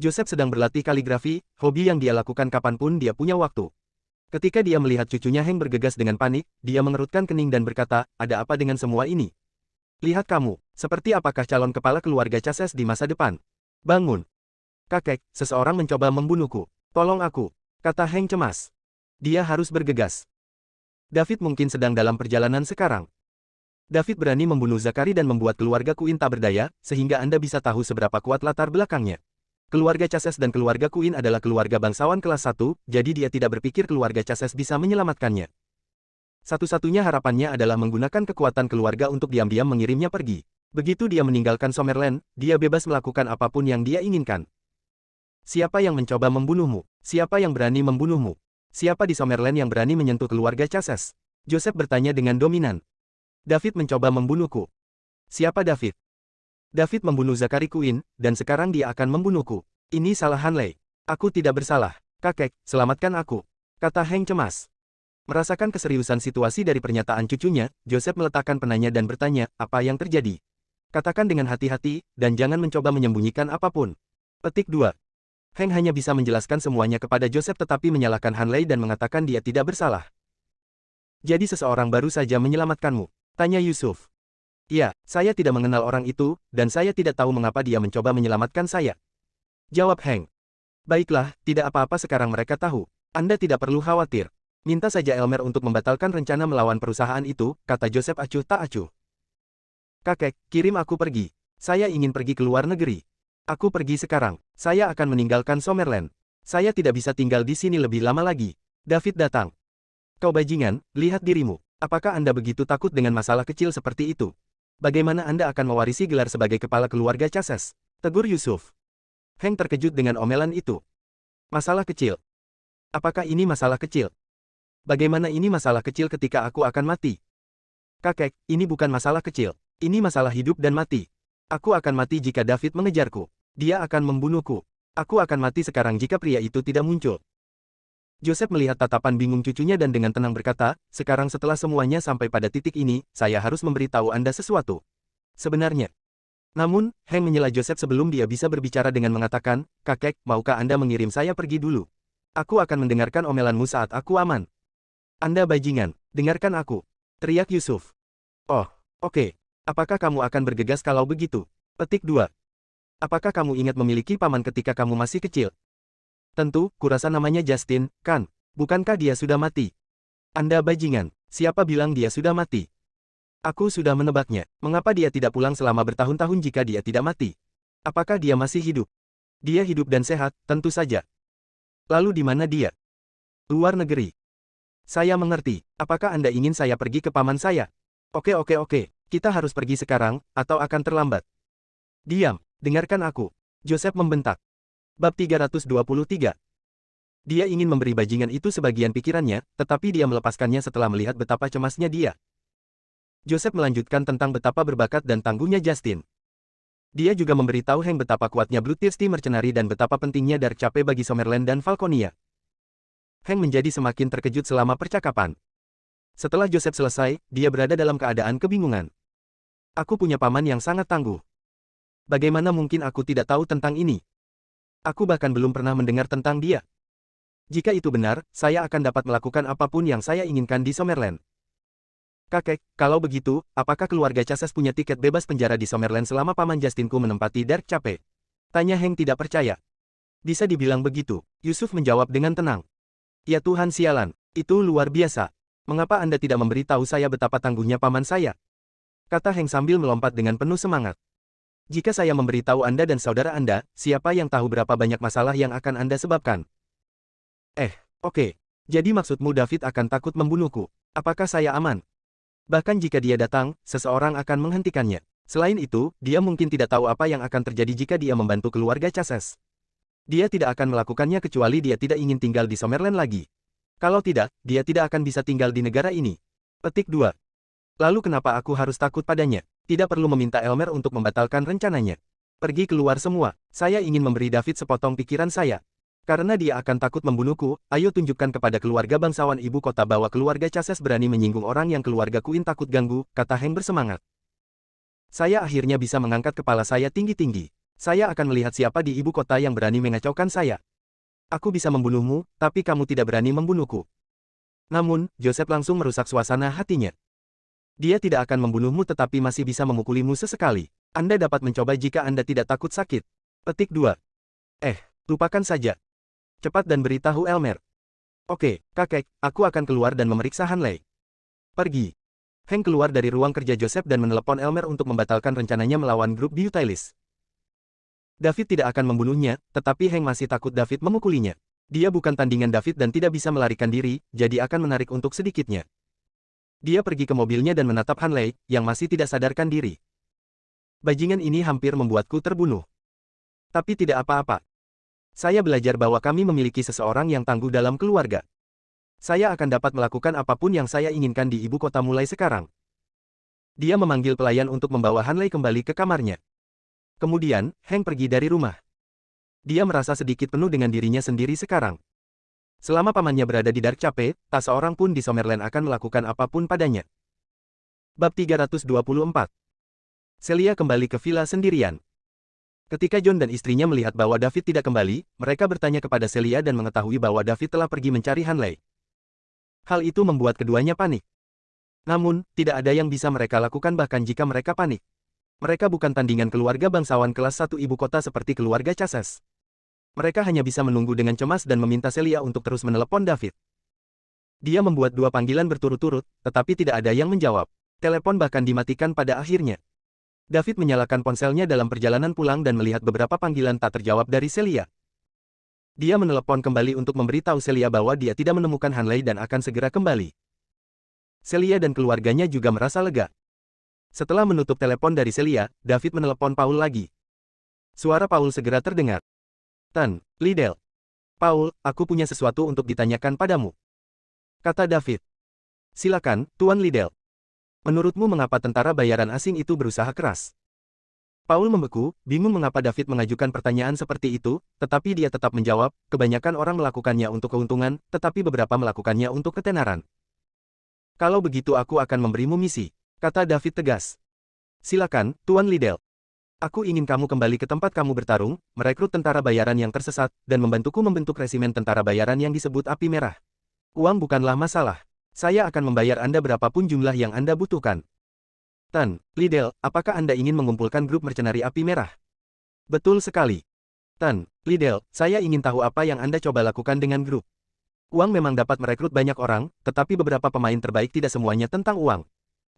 Joseph sedang berlatih kaligrafi, hobi yang dia lakukan kapanpun dia punya waktu. Ketika dia melihat cucunya Heng bergegas dengan panik, dia mengerutkan kening dan berkata, ada apa dengan semua ini? Lihat kamu, seperti apakah calon kepala keluarga Chases di masa depan? Bangun. Kakek, seseorang mencoba membunuhku. Tolong aku, kata Heng cemas. Dia harus bergegas. David mungkin sedang dalam perjalanan sekarang. David berani membunuh Zakari dan membuat keluarga Queen tak berdaya, sehingga Anda bisa tahu seberapa kuat latar belakangnya. Keluarga Chases dan keluarga Queen adalah keluarga bangsawan kelas 1, jadi dia tidak berpikir keluarga Chases bisa menyelamatkannya. Satu-satunya harapannya adalah menggunakan kekuatan keluarga untuk diam-diam mengirimnya pergi. Begitu dia meninggalkan Summerland, dia bebas melakukan apapun yang dia inginkan. Siapa yang mencoba membunuhmu? Siapa yang berani membunuhmu? Siapa di Summerland yang berani menyentuh keluarga Chases? Joseph bertanya dengan dominan. David mencoba membunuhku. Siapa David? David membunuh Zakari Queen, dan sekarang dia akan membunuhku. Ini salah Hanley. Aku tidak bersalah. Kakek, selamatkan aku, kata Heng cemas. Merasakan keseriusan situasi dari pernyataan cucunya, Joseph meletakkan penanya dan bertanya, apa yang terjadi? Katakan dengan hati-hati, dan jangan mencoba menyembunyikan apapun. Petik 2. Heng hanya bisa menjelaskan semuanya kepada Joseph tetapi menyalahkan Hanley dan mengatakan dia tidak bersalah. Jadi seseorang baru saja menyelamatkanmu? Tanya Yusuf. Ya, saya tidak mengenal orang itu, dan saya tidak tahu mengapa dia mencoba menyelamatkan saya. Jawab Heng. Baiklah, tidak apa-apa sekarang mereka tahu. Anda tidak perlu khawatir. Minta saja Elmer untuk membatalkan rencana melawan perusahaan itu, kata Joseph acuh tak acuh. Kakek, kirim aku pergi. Saya ingin pergi ke luar negeri. Aku pergi sekarang. Saya akan meninggalkan Summerland. Saya tidak bisa tinggal di sini lebih lama lagi. David datang. Kau bajingan, lihat dirimu. Apakah Anda begitu takut dengan masalah kecil seperti itu? Bagaimana Anda akan mewarisi gelar sebagai kepala keluarga Chases? Tegur Yusuf. Heng terkejut dengan omelan itu. Masalah kecil. Apakah ini masalah kecil? Bagaimana ini masalah kecil ketika aku akan mati? Kakek, ini bukan masalah kecil. Ini masalah hidup dan mati. Aku akan mati jika David mengejarku. Dia akan membunuhku. Aku akan mati sekarang jika pria itu tidak muncul. Joseph melihat tatapan bingung cucunya dan dengan tenang berkata, sekarang setelah semuanya sampai pada titik ini, saya harus memberitahu Anda sesuatu. Sebenarnya. Namun, Heng menyela Joseph sebelum dia bisa berbicara dengan mengatakan, kakek, maukah Anda mengirim saya pergi dulu? Aku akan mendengarkan omelanmu saat aku aman. Anda bajingan, dengarkan aku, teriak Yusuf. Oh, oke. Apakah kamu akan bergegas kalau begitu? Petik 2. Apakah kamu ingat memiliki paman ketika kamu masih kecil? Tentu, kurasa namanya Justin, kan? Bukankah dia sudah mati? Anda bajingan, siapa bilang dia sudah mati? Aku sudah menebaknya. Mengapa dia tidak pulang selama bertahun-tahun jika dia tidak mati? Apakah dia masih hidup? Dia hidup dan sehat, tentu saja. Lalu di mana dia? Luar negeri. Saya mengerti. Apakah Anda ingin saya pergi ke paman saya? Oke. Kita harus pergi sekarang, atau akan terlambat. Diam, dengarkan aku. Joseph membentak. Bab 323. Dia ingin memberi bajingan itu sebagian pikirannya, tetapi dia melepaskannya setelah melihat betapa cemasnya dia. Joseph melanjutkan tentang betapa berbakat dan tangguhnya Justin. Dia juga memberitahu Heng betapa kuatnya Bloodthirsty Mercenary dan betapa pentingnya Dark Cape bagi Summerland dan Falconia. Heng menjadi semakin terkejut selama percakapan. Setelah Joseph selesai, dia berada dalam keadaan kebingungan. Aku punya paman yang sangat tangguh. Bagaimana mungkin aku tidak tahu tentang ini? Aku bahkan belum pernah mendengar tentang dia. Jika itu benar, saya akan dapat melakukan apapun yang saya inginkan di Summerland. Kakek, kalau begitu, apakah keluarga Chases punya tiket bebas penjara di Summerland selama paman Justinku menempati Dark Cape? Tanya Heng tidak percaya. Bisa dibilang begitu, Yusuf menjawab dengan tenang. Ya Tuhan sialan, itu luar biasa. Mengapa Anda tidak memberitahu saya betapa tangguhnya paman saya? Kata Heng sambil melompat dengan penuh semangat. Jika saya memberitahu Anda dan saudara Anda, siapa yang tahu berapa banyak masalah yang akan Anda sebabkan? Oke. Jadi maksudmu David akan takut membunuhku. Apakah saya aman? Bahkan jika dia datang, seseorang akan menghentikannya. Selain itu, dia mungkin tidak tahu apa yang akan terjadi jika dia membantu keluarga Chases. Dia tidak akan melakukannya kecuali dia tidak ingin tinggal di Summerland lagi. Kalau tidak, dia tidak akan bisa tinggal di negara ini. Petik 2. Lalu kenapa aku harus takut padanya? Tidak perlu meminta Elmer untuk membatalkan rencananya. Pergi keluar semua. Saya ingin memberi David sepotong pikiran saya. Karena dia akan takut membunuhku, ayo tunjukkan kepada keluarga bangsawan ibu kota bahwa keluarga Chases berani menyinggung orang yang keluarga Queen takut ganggu, kata Heng bersemangat. Saya akhirnya bisa mengangkat kepala saya tinggi-tinggi. Saya akan melihat siapa di ibu kota yang berani mengacaukan saya. Aku bisa membunuhmu, tapi kamu tidak berani membunuhku. Namun, Joseph langsung merusak suasana hatinya. Dia tidak akan membunuhmu tetapi masih bisa memukulimu sesekali. Anda dapat mencoba jika Anda tidak takut sakit. Petik 2. Lupakan saja. Cepat dan beritahu Elmer. Oke, kakek, aku akan keluar dan memeriksa Hanley. Pergi. Hank keluar dari ruang kerja Joseph dan menelepon Elmer untuk membatalkan rencananya melawan grup Beautylist. David tidak akan membunuhnya, tetapi Hank masih takut David memukulinya. Dia bukan tandingan David dan tidak bisa melarikan diri, jadi akan menarik untuk sedikitnya. Dia pergi ke mobilnya dan menatap Hanley, yang masih tidak sadarkan diri. Bajingan ini hampir membuatku terbunuh. Tapi tidak apa-apa. Saya belajar bahwa kami memiliki seseorang yang tangguh dalam keluarga. Saya akan dapat melakukan apapun yang saya inginkan di ibu kota mulai sekarang. Dia memanggil pelayan untuk membawa Hanley kembali ke kamarnya. Kemudian, Hank pergi dari rumah. Dia merasa sedikit penuh dengan dirinya sendiri sekarang. Selama pamannya berada di Dark Chapel, tak seorang pun di Summerland akan melakukan apapun padanya. Bab 324. Celia kembali ke villa sendirian. Ketika John dan istrinya melihat bahwa David tidak kembali, mereka bertanya kepada Celia dan mengetahui bahwa David telah pergi mencari Hanley. Hal itu membuat keduanya panik. Namun, tidak ada yang bisa mereka lakukan bahkan jika mereka panik. Mereka bukan tandingan keluarga bangsawan kelas 1 ibu kota seperti keluarga Chases. Mereka hanya bisa menunggu dengan cemas dan meminta Celia untuk terus menelepon David. Dia membuat 2 panggilan berturut-turut, tetapi tidak ada yang menjawab. Telepon bahkan dimatikan pada akhirnya. David menyalakan ponselnya dalam perjalanan pulang dan melihat beberapa panggilan tak terjawab dari Celia. Dia menelepon kembali untuk memberitahu Celia bahwa dia tidak menemukan Hanley dan akan segera kembali. Celia dan keluarganya juga merasa lega. Setelah menutup telepon dari Celia, David menelepon Paul lagi. Suara Paul segera terdengar. Tan, Liddell. Paul, aku punya sesuatu untuk ditanyakan padamu. Kata David. Silakan, Tuan Liddell. Menurutmu mengapa tentara bayaran asing itu berusaha keras? Paul membeku, bingung mengapa David mengajukan pertanyaan seperti itu, tetapi dia tetap menjawab, kebanyakan orang melakukannya untuk keuntungan, tetapi beberapa melakukannya untuk ketenaran. Kalau begitu aku akan memberimu misi, kata David tegas. Silakan, Tuan Liddell. Aku ingin kamu kembali ke tempat kamu bertarung, merekrut tentara bayaran yang tersesat, dan membantuku membentuk resimen tentara bayaran yang disebut Api Merah. Uang bukanlah masalah. Saya akan membayar Anda berapapun jumlah yang Anda butuhkan. Tan, Liddell, apakah Anda ingin mengumpulkan grup mercenari Api Merah? Betul sekali. Tan, Liddell, saya ingin tahu apa yang Anda coba lakukan dengan grup. Uang memang dapat merekrut banyak orang, tetapi beberapa pemain terbaik tidak semuanya tentang uang.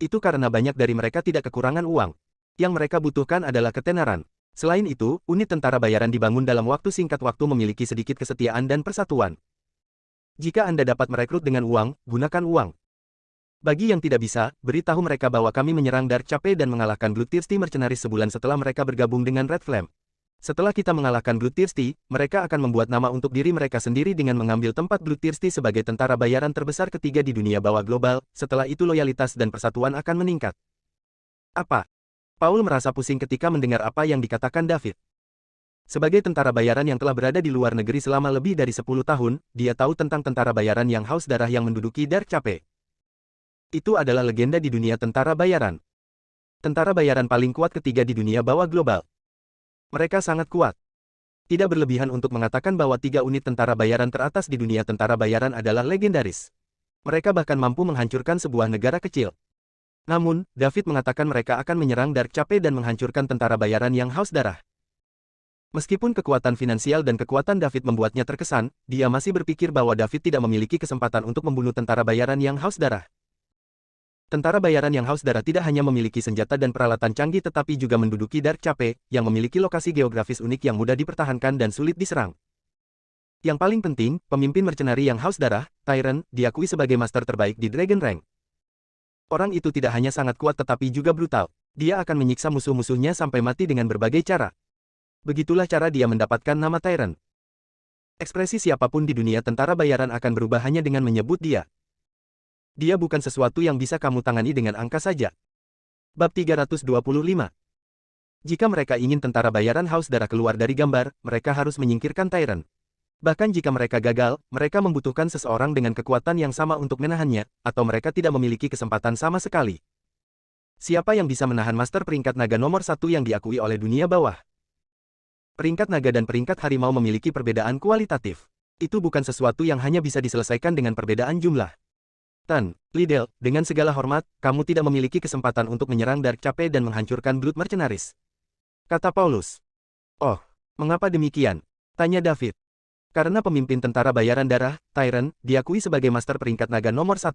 Itu karena banyak dari mereka tidak kekurangan uang. Yang mereka butuhkan adalah ketenaran. Selain itu, unit tentara bayaran dibangun dalam waktu singkat waktu memiliki sedikit kesetiaan dan persatuan. Jika Anda dapat merekrut dengan uang, gunakan uang. Bagi yang tidak bisa, beritahu mereka bahwa kami menyerang Dark Chapel dan mengalahkan Bloodthirsty Mercenaries sebulan setelah mereka bergabung dengan Red Flame. Setelah kita mengalahkan Bloodthirsty, mereka akan membuat nama untuk diri mereka sendiri dengan mengambil tempat Bloodthirsty sebagai tentara bayaran terbesar ketiga di dunia bawah global. Setelah itu loyalitas dan persatuan akan meningkat. Apa? Paul merasa pusing ketika mendengar apa yang dikatakan David. Sebagai tentara bayaran yang telah berada di luar negeri selama lebih dari 10 tahun, dia tahu tentang tentara bayaran yang haus darah yang menduduki Dark Chapel. Itu adalah legenda di dunia tentara bayaran. Tentara bayaran paling kuat ketiga di dunia bawah global. Mereka sangat kuat. Tidak berlebihan untuk mengatakan bahwa 3 unit tentara bayaran teratas di dunia tentara bayaran adalah legendaris. Mereka bahkan mampu menghancurkan sebuah negara kecil. Namun, David mengatakan mereka akan menyerang Dark Chapel dan menghancurkan tentara bayaran yang haus darah. Meskipun kekuatan finansial dan kekuatan David membuatnya terkesan, dia masih berpikir bahwa David tidak memiliki kesempatan untuk membunuh tentara bayaran yang haus darah. Tentara bayaran yang haus darah tidak hanya memiliki senjata dan peralatan canggih tetapi juga menduduki Dark Chapel, yang memiliki lokasi geografis unik yang mudah dipertahankan dan sulit diserang. Yang paling penting, pemimpin mercenari yang haus darah, Tyrant, diakui sebagai master terbaik di Dragon Rank. Orang itu tidak hanya sangat kuat tetapi juga brutal. Dia akan menyiksa musuh-musuhnya sampai mati dengan berbagai cara. Begitulah cara dia mendapatkan nama Tyrant. Ekspresi siapapun di dunia tentara bayaran akan berubah hanya dengan menyebut dia. Dia bukan sesuatu yang bisa kamu tangani dengan angka saja. Bab 325. Jika mereka ingin tentara bayaran haus darah keluar dari gambar, mereka harus menyingkirkan Tyrant. Bahkan jika mereka gagal, mereka membutuhkan seseorang dengan kekuatan yang sama untuk menahannya, atau mereka tidak memiliki kesempatan sama sekali. Siapa yang bisa menahan master peringkat naga nomor 1 yang diakui oleh dunia bawah? Peringkat naga dan peringkat harimau memiliki perbedaan kualitatif. Itu bukan sesuatu yang hanya bisa diselesaikan dengan perbedaan jumlah. Tan, Liddell, dengan segala hormat, kamu tidak memiliki kesempatan untuk menyerang Dark Cape dan menghancurkan Blood Mercenaries. Kata Paulus. Oh, mengapa demikian? Tanya David. Karena pemimpin tentara bayaran darah, Tyrant, diakui sebagai master peringkat naga nomor 1.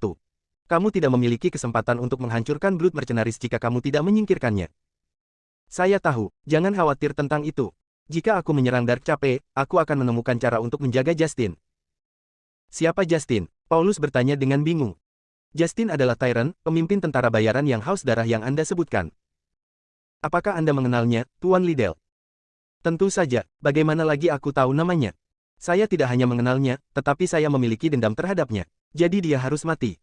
Kamu tidak memiliki kesempatan untuk menghancurkan Blood Mercenaries jika kamu tidak menyingkirkannya. Saya tahu, jangan khawatir tentang itu. Jika aku menyerang Dark Cape, aku akan menemukan cara untuk menjaga Justin. Siapa Justin? Paulus bertanya dengan bingung. Justin adalah Tyrant, pemimpin tentara bayaran yang haus darah yang Anda sebutkan. Apakah Anda mengenalnya, Tuan Liddell? Tentu saja, bagaimana lagi aku tahu namanya? Saya tidak hanya mengenalnya, tetapi saya memiliki dendam terhadapnya. Jadi dia harus mati.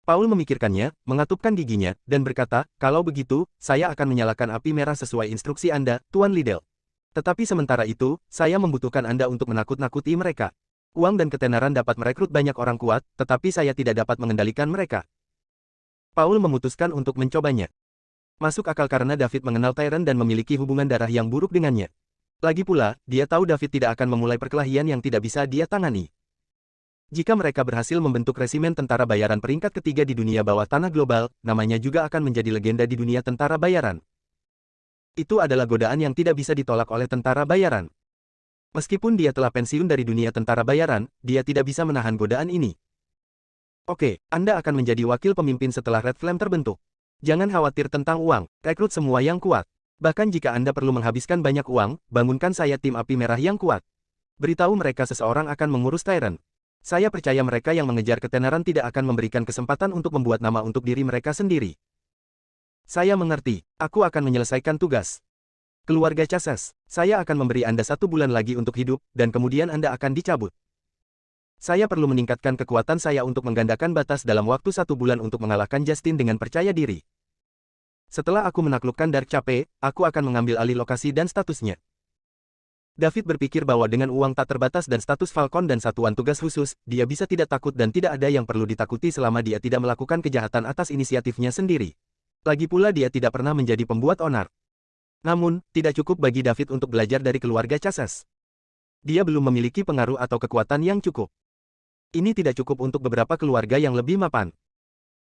Paul memikirkannya, mengatupkan giginya, dan berkata, kalau begitu, saya akan menyalakan api merah sesuai instruksi Anda, Tuan Liddell. Tetapi sementara itu, saya membutuhkan Anda untuk menakut-nakuti mereka. Uang dan ketenaran dapat merekrut banyak orang kuat, tetapi saya tidak dapat mengendalikan mereka. Paul memutuskan untuk mencobanya. Masuk akal karena David mengenal Tyrant dan memiliki hubungan darah yang buruk dengannya. Lagi pula, dia tahu David tidak akan memulai perkelahian yang tidak bisa dia tangani. Jika mereka berhasil membentuk resimen tentara bayaran peringkat ketiga di dunia bawah tanah global, namanya juga akan menjadi legenda di dunia tentara bayaran. Itu adalah godaan yang tidak bisa ditolak oleh tentara bayaran. Meskipun dia telah pensiun dari dunia tentara bayaran, dia tidak bisa menahan godaan ini. Oke, Anda akan menjadi wakil pemimpin setelah Red Flame terbentuk. Jangan khawatir tentang uang, rekrut semua yang kuat. Bahkan jika Anda perlu menghabiskan banyak uang, bangunkan saya tim api merah yang kuat. Beritahu mereka seseorang akan mengurus Tyrant. Saya percaya mereka yang mengejar ketenaran tidak akan memberikan kesempatan untuk membuat nama untuk diri mereka sendiri. Saya mengerti, aku akan menyelesaikan tugas. Keluarga Chasez, saya akan memberi Anda 1 bulan lagi untuk hidup, dan kemudian Anda akan dicabut. Saya perlu meningkatkan kekuatan saya untuk menggandakan batas dalam waktu 1 bulan untuk mengalahkan Justin dengan percaya diri. Setelah aku menaklukkan Dark Cape, aku akan mengambil alih lokasi dan statusnya. David berpikir bahwa dengan uang tak terbatas dan status Falcon dan satuan tugas khusus, dia bisa tidak takut dan tidak ada yang perlu ditakuti selama dia tidak melakukan kejahatan atas inisiatifnya sendiri. Lagi pula dia tidak pernah menjadi pembuat onar. Namun, tidak cukup bagi David untuk belajar dari keluarga Chasez. Dia belum memiliki pengaruh atau kekuatan yang cukup. Ini tidak cukup untuk beberapa keluarga yang lebih mapan.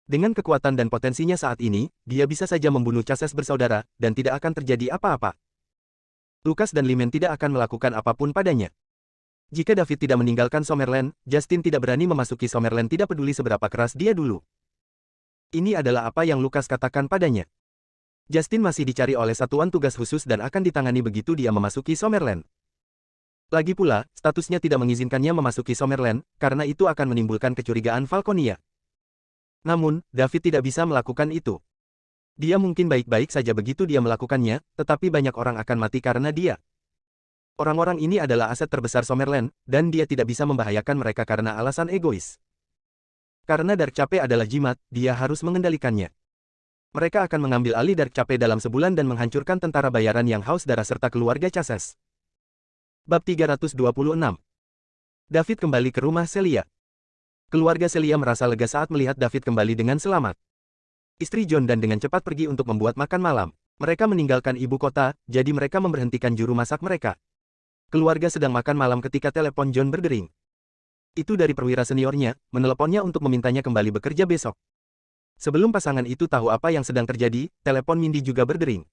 Dengan kekuatan dan potensinya saat ini, dia bisa saja membunuh Chasez bersaudara, dan tidak akan terjadi apa-apa. Lucas dan Lyman tidak akan melakukan apapun padanya. Jika David tidak meninggalkan Summerland, Justin tidak berani memasuki Summerland tidak peduli seberapa keras dia dulu. Ini adalah apa yang Lucas katakan padanya. Justin masih dicari oleh satuan tugas khusus dan akan ditangani begitu dia memasuki Summerland. Lagi pula, statusnya tidak mengizinkannya memasuki Summerland, karena itu akan menimbulkan kecurigaan Falconia. Namun, David tidak bisa melakukan itu. Dia mungkin baik-baik saja begitu dia melakukannya, tetapi banyak orang akan mati karena dia. Orang-orang ini adalah aset terbesar Summerland, dan dia tidak bisa membahayakan mereka karena alasan egois. Karena Dark Cape adalah jimat, dia harus mengendalikannya. Mereka akan mengambil alih Dark Cape dalam sebulan dan menghancurkan tentara bayaran yang haus darah serta keluarga Chasez. Bab 326. David kembali ke rumah Celia. Keluarga Celia merasa lega saat melihat David kembali dengan selamat. Istri John dan dengan cepat pergi untuk membuat makan malam. Mereka meninggalkan ibu kota, jadi mereka memberhentikan juru masak mereka. Keluarga sedang makan malam ketika telepon John berdering. Itu dari perwira seniornya, meneleponnya untuk memintanya kembali bekerja besok. Sebelum pasangan itu tahu apa yang sedang terjadi, telepon Mindy juga berdering.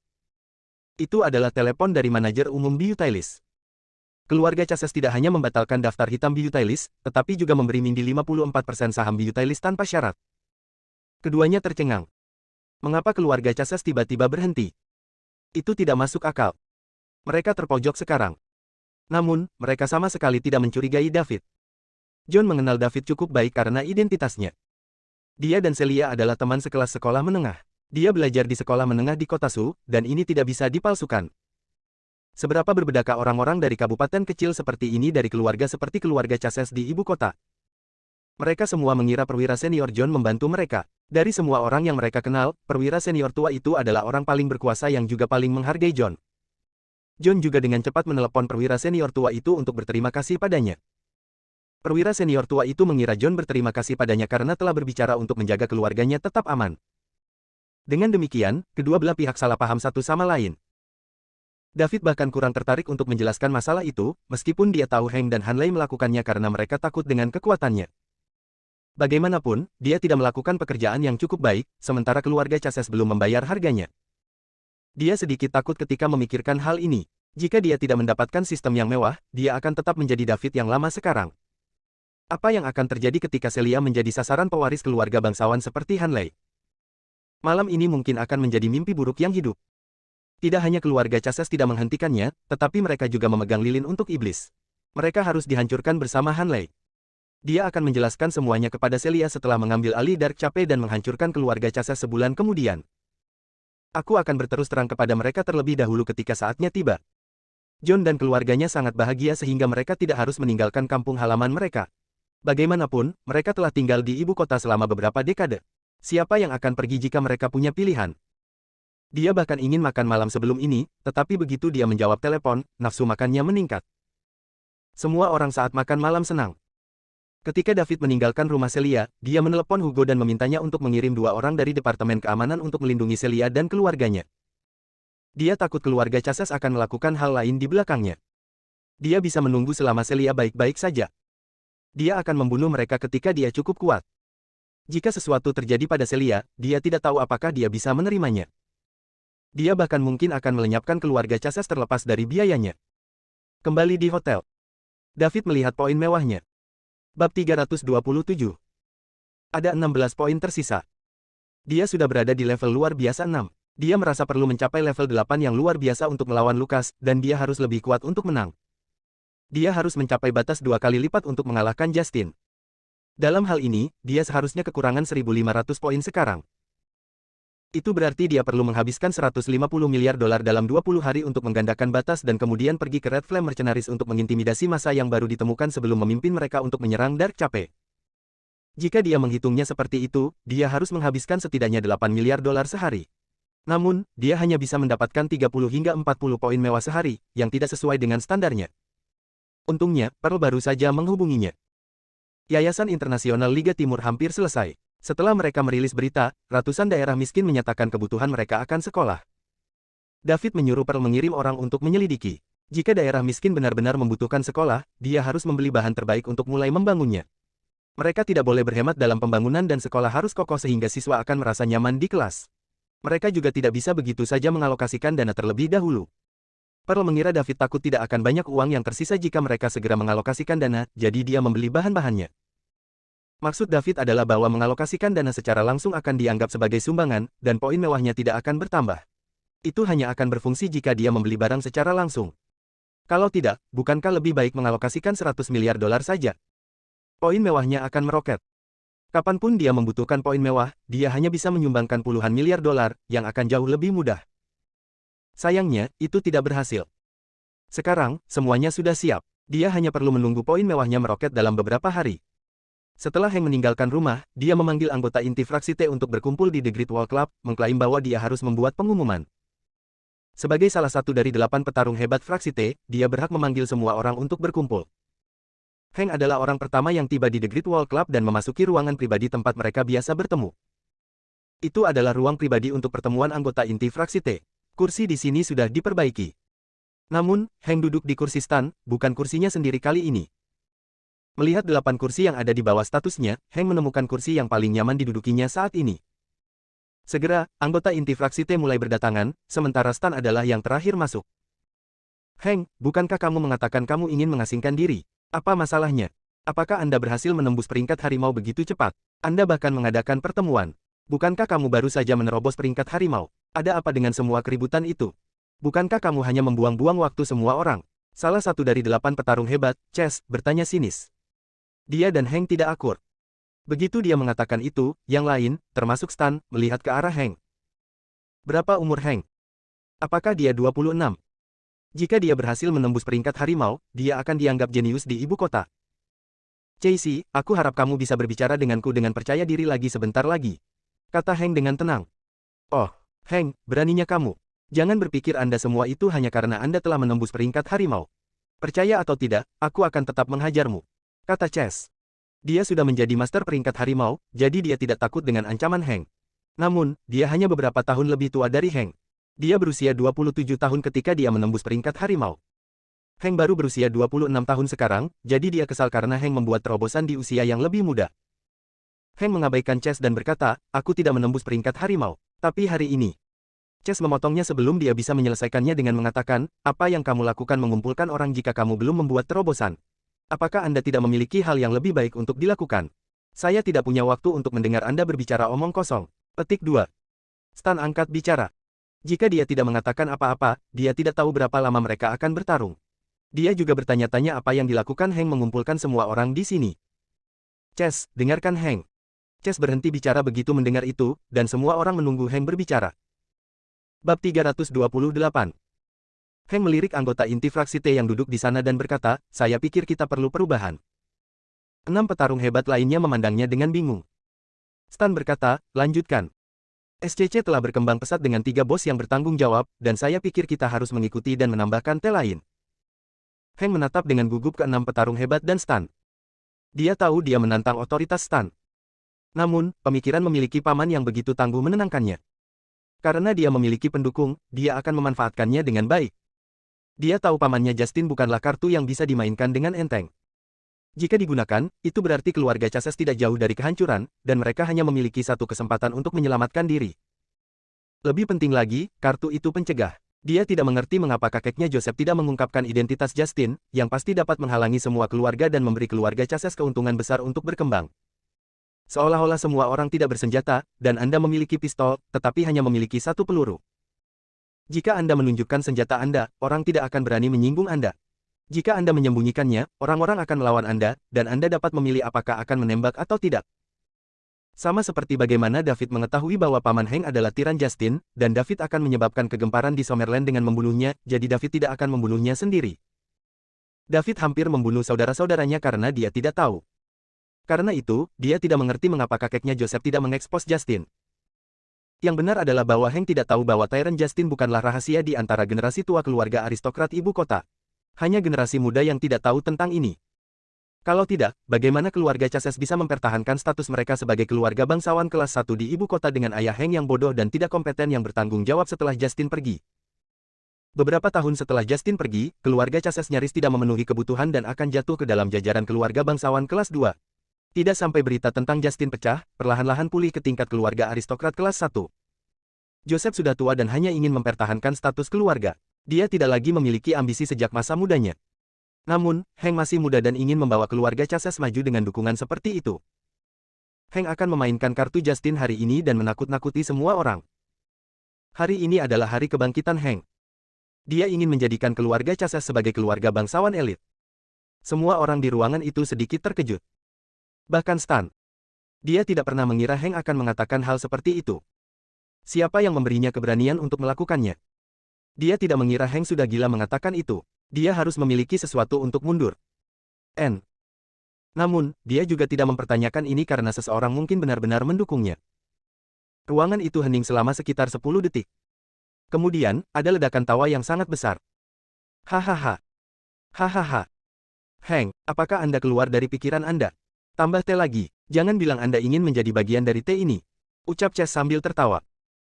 Itu adalah telepon dari manajer umum Beautylis. Keluarga Chasez tidak hanya membatalkan daftar hitam Beautylis, tetapi juga memberi Mindy 54% saham Beautylis tanpa syarat. Keduanya tercengang. Mengapa keluarga Chasez tiba-tiba berhenti? Itu tidak masuk akal. Mereka terpojok sekarang. Namun, mereka sama sekali tidak mencurigai David. John mengenal David cukup baik karena identitasnya. Dia dan Celia adalah teman sekelas sekolah menengah. Dia belajar di sekolah menengah di kota Su, dan ini tidak bisa dipalsukan. Seberapa berbedakah orang-orang dari kabupaten kecil seperti ini dari keluarga seperti keluarga Chasez di ibu kota? Mereka semua mengira perwira senior John membantu mereka. Dari semua orang yang mereka kenal, perwira senior tua itu adalah orang paling berkuasa yang juga paling menghargai John. John juga dengan cepat menelepon perwira senior tua itu untuk berterima kasih padanya. Perwira senior tua itu mengira John berterima kasih padanya karena telah berbicara untuk menjaga keluarganya tetap aman. Dengan demikian, kedua belah pihak salah paham satu sama lain. David bahkan kurang tertarik untuk menjelaskan masalah itu, meskipun dia tahu Hank dan Hanley melakukannya karena mereka takut dengan kekuatannya. Bagaimanapun, dia tidak melakukan pekerjaan yang cukup baik, sementara keluarga Chases belum membayar harganya. Dia sedikit takut ketika memikirkan hal ini. Jika dia tidak mendapatkan sistem yang mewah, dia akan tetap menjadi David yang lama sekarang. Apa yang akan terjadi ketika Celia menjadi sasaran pewaris keluarga bangsawan seperti Hanley? Malam ini mungkin akan menjadi mimpi buruk yang hidup. Tidak hanya keluarga Chases tidak menghentikannya, tetapi mereka juga memegang lilin untuk iblis. Mereka harus dihancurkan bersama Hanley. Dia akan menjelaskan semuanya kepada Celia setelah mengambil alih Dark Chapel dan menghancurkan keluarga Chases sebulan kemudian. Aku akan berterus terang kepada mereka terlebih dahulu ketika saatnya tiba. John dan keluarganya sangat bahagia sehingga mereka tidak harus meninggalkan kampung halaman mereka. Bagaimanapun, mereka telah tinggal di ibu kota selama beberapa dekade. Siapa yang akan pergi jika mereka punya pilihan? Dia bahkan ingin makan malam sebelum ini, tetapi begitu dia menjawab telepon, nafsu makannya meningkat. Semua orang saat makan malam senang. Ketika David meninggalkan rumah Celia, dia menelepon Hugo dan memintanya untuk mengirim 2 orang dari Departemen Keamanan untuk melindungi Celia dan keluarganya. Dia takut keluarga Chases akan melakukan hal lain di belakangnya. Dia bisa menunggu selama Celia baik-baik saja. Dia akan membunuh mereka ketika dia cukup kuat. Jika sesuatu terjadi pada Celia, dia tidak tahu apakah dia bisa menerimanya. Dia bahkan mungkin akan melenyapkan keluarga Chases terlepas dari biayanya. Kembali di hotel. David melihat poin mewahnya. Bab 327. Ada 16 poin tersisa. Dia sudah berada di level luar biasa 6. Dia merasa perlu mencapai level 8 yang luar biasa untuk melawan Lucas, dan dia harus lebih kuat untuk menang. Dia harus mencapai batas 2 kali lipat untuk mengalahkan Justin. Dalam hal ini, dia seharusnya kekurangan 1.500 poin sekarang. Itu berarti dia perlu menghabiskan 150 miliar dolar dalam 20 hari untuk menggandakan batas dan kemudian pergi ke Red Flame Mercenaries untuk mengintimidasi massa yang baru ditemukan sebelum memimpin mereka untuk menyerang Dark Chapel. Jika dia menghitungnya seperti itu, dia harus menghabiskan setidaknya 8 miliar dolar sehari. Namun, dia hanya bisa mendapatkan 30 hingga 40 poin mewah sehari, yang tidak sesuai dengan standarnya. Untungnya, Pearl baru saja menghubunginya. Yayasan Internasional Liga Timur hampir selesai. Setelah mereka merilis berita, ratusan daerah miskin menyatakan kebutuhan mereka akan sekolah. David menyuruh Pearl mengirim orang untuk menyelidiki. Jika daerah miskin benar-benar membutuhkan sekolah, dia harus membeli bahan terbaik untuk mulai membangunnya. Mereka tidak boleh berhemat dalam pembangunan dan sekolah harus kokoh sehingga siswa akan merasa nyaman di kelas. Mereka juga tidak bisa begitu saja mengalokasikan dana terlebih dahulu. Pearl mengira David takut tidak akan banyak uang yang tersisa jika mereka segera mengalokasikan dana, jadi dia membeli bahan-bahannya. Maksud David adalah bahwa mengalokasikan dana secara langsung akan dianggap sebagai sumbangan, dan poin mewahnya tidak akan bertambah. Itu hanya akan berfungsi jika dia membeli barang secara langsung. Kalau tidak, bukankah lebih baik mengalokasikan 100 miliar dolar saja? Poin mewahnya akan meroket. Kapanpun dia membutuhkan poin mewah, dia hanya bisa menyumbangkan puluhan miliar dolar, yang akan jauh lebih mudah. Sayangnya, itu tidak berhasil. Sekarang, semuanya sudah siap. Dia hanya perlu menunggu poin mewahnya meroket dalam beberapa hari. Setelah Hank meninggalkan rumah, dia memanggil anggota inti fraksi T untuk berkumpul di The Great Wall Club, mengklaim bahwa dia harus membuat pengumuman. Sebagai salah satu dari 8 petarung hebat fraksi T, dia berhak memanggil semua orang untuk berkumpul. Hank adalah orang pertama yang tiba di The Great Wall Club dan memasuki ruangan pribadi tempat mereka biasa bertemu. Itu adalah ruang pribadi untuk pertemuan anggota inti fraksi T. Kursi di sini sudah diperbaiki. Namun, Hank duduk di kursi stan, bukan kursinya sendiri kali ini. Melihat 8 kursi yang ada di bawah statusnya, Hank menemukan kursi yang paling nyaman didudukinya saat ini. Segera, anggota inti fraksi T mulai berdatangan, sementara Stan adalah yang terakhir masuk. Hank, bukankah kamu mengatakan kamu ingin mengasingkan diri? Apa masalahnya? Apakah Anda berhasil menembus peringkat harimau begitu cepat? Anda bahkan mengadakan pertemuan. Bukankah kamu baru saja menerobos peringkat harimau? Ada apa dengan semua keributan itu? Bukankah kamu hanya membuang-buang waktu semua orang? Salah satu dari 8 petarung hebat, Chess, bertanya sinis. Dia dan Hank tidak akur. Begitu dia mengatakan itu, yang lain, termasuk Stan, melihat ke arah Hank. Berapa umur Hank? Apakah dia 26? Jika dia berhasil menembus peringkat harimau, dia akan dianggap jenius di ibu kota. Casey, aku harap kamu bisa berbicara denganku dengan percaya diri lagi sebentar lagi. Kata Hank dengan tenang. Oh, Hank, beraninya kamu. Jangan berpikir Anda semua itu hanya karena Anda telah menembus peringkat harimau. Percaya atau tidak, aku akan tetap menghajarmu. Kata Chess. Dia sudah menjadi master peringkat harimau, jadi dia tidak takut dengan ancaman Hank. Namun, dia hanya beberapa tahun lebih tua dari Hank. Dia berusia 27 tahun ketika dia menembus peringkat harimau. Hank baru berusia 26 tahun sekarang, jadi dia kesal karena Hank membuat terobosan di usia yang lebih muda. Heng mengabaikan Chess dan berkata, aku tidak menembus peringkat harimau. Tapi hari ini. Chess memotongnya sebelum dia bisa menyelesaikannya dengan mengatakan, apa yang kamu lakukan mengumpulkan orang jika kamu belum membuat terobosan? Apakah Anda tidak memiliki hal yang lebih baik untuk dilakukan? Saya tidak punya waktu untuk mendengar Anda berbicara omong kosong. Petik 2. Stan angkat bicara. Jika dia tidak mengatakan apa-apa, dia tidak tahu berapa lama mereka akan bertarung. Dia juga bertanya-tanya apa yang dilakukan Heng mengumpulkan semua orang di sini. Chess, dengarkan Heng. Chess berhenti bicara begitu mendengar itu, dan semua orang menunggu Heng berbicara. Bab 328. Heng melirik anggota inti fraksi T yang duduk di sana dan berkata, saya pikir kita perlu perubahan. 6 petarung hebat lainnya memandangnya dengan bingung. Stan berkata, lanjutkan. SCC telah berkembang pesat dengan 3 bos yang bertanggung jawab, dan saya pikir kita harus mengikuti dan menambahkan T lain. Heng menatap dengan gugup ke 6 petarung hebat dan Stan. Dia tahu dia menantang otoritas Stan. Namun, pemikiran memiliki paman yang begitu tangguh menenangkannya. Karena dia memiliki pendukung, dia akan memanfaatkannya dengan baik. Dia tahu pamannya Justin bukanlah kartu yang bisa dimainkan dengan enteng. Jika digunakan, itu berarti keluarga Chases tidak jauh dari kehancuran, dan mereka hanya memiliki satu kesempatan untuk menyelamatkan diri. Lebih penting lagi, kartu itu pencegah. Dia tidak mengerti mengapa kakeknya Joseph tidak mengungkapkan identitas Justin, yang pasti dapat menghalangi semua keluarga dan memberi keluarga Chases keuntungan besar untuk berkembang. Seolah-olah semua orang tidak bersenjata, dan Anda memiliki pistol, tetapi hanya memiliki satu peluru. Jika Anda menunjukkan senjata Anda, orang tidak akan berani menyinggung Anda. Jika Anda menyembunyikannya, orang-orang akan melawan Anda, dan Anda dapat memilih apakah akan menembak atau tidak. Sama seperti bagaimana David mengetahui bahwa Paman Heng adalah tiran Justin, dan David akan menyebabkan kegemparan di Summerland dengan membunuhnya, jadi David tidak akan membunuhnya sendiri. David hampir membunuh saudara-saudaranya karena dia tidak tahu. Karena itu, dia tidak mengerti mengapa kakeknya Joseph tidak mengekspos Justin. Yang benar adalah bahwa Heng tidak tahu bahwa Tyrant Justin bukanlah rahasia di antara generasi tua keluarga aristokrat ibu kota. Hanya generasi muda yang tidak tahu tentang ini. Kalau tidak, bagaimana keluarga Chases bisa mempertahankan status mereka sebagai keluarga bangsawan kelas 1 di ibu kota dengan ayah Heng yang bodoh dan tidak kompeten yang bertanggung jawab setelah Justin pergi? Beberapa tahun setelah Justin pergi, keluarga Chases nyaris tidak memenuhi kebutuhan dan akan jatuh ke dalam jajaran keluarga bangsawan kelas 2. Tidak sampai berita tentang Justin pecah, perlahan-lahan pulih ke tingkat keluarga aristokrat kelas 1. Joseph sudah tua dan hanya ingin mempertahankan status keluarga. Dia tidak lagi memiliki ambisi sejak masa mudanya. Namun, Heng masih muda dan ingin membawa keluarga Chases maju dengan dukungan seperti itu. Heng akan memainkan kartu Justin hari ini dan menakut-nakuti semua orang. Hari ini adalah hari kebangkitan Heng. Dia ingin menjadikan keluarga Chases sebagai keluarga bangsawan elit. Semua orang di ruangan itu sedikit terkejut. Bahkan Stan. Dia tidak pernah mengira Heng akan mengatakan hal seperti itu. Siapa yang memberinya keberanian untuk melakukannya? Dia tidak mengira Heng sudah gila mengatakan itu. Dia harus memiliki sesuatu untuk mundur. Namun, dia juga tidak mempertanyakan ini karena seseorang mungkin benar-benar mendukungnya. Ruangan itu hening selama sekitar 10 detik. Kemudian, ada ledakan tawa yang sangat besar. Hahaha. Hahaha. Heng, apakah Anda keluar dari pikiran Anda? Tambah T lagi, jangan bilang Anda ingin menjadi bagian dari T ini. Ucap Chess sambil tertawa.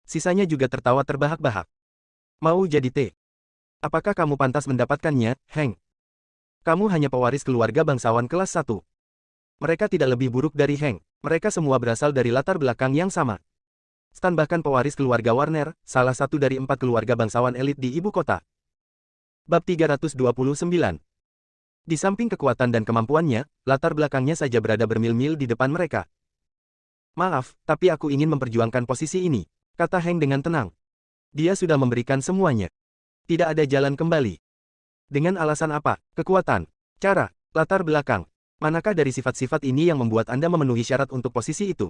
Sisanya juga tertawa terbahak-bahak. Mau jadi T? Apakah kamu pantas mendapatkannya, Heng? Kamu hanya pewaris keluarga bangsawan kelas 1. Mereka tidak lebih buruk dari Heng. Mereka semua berasal dari latar belakang yang sama. Stan bahkan pewaris keluarga Warner, salah satu dari 4 keluarga bangsawan elit di ibu kota. Bab 329. Di samping kekuatan dan kemampuannya, latar belakangnya saja berada bermil-mil di depan mereka. Maaf, tapi aku ingin memperjuangkan posisi ini, kata Heng dengan tenang. Dia sudah memberikan semuanya. Tidak ada jalan kembali. Dengan alasan apa? Kekuatan, cara, latar belakang. Manakah dari sifat-sifat ini yang membuat Anda memenuhi syarat untuk posisi itu?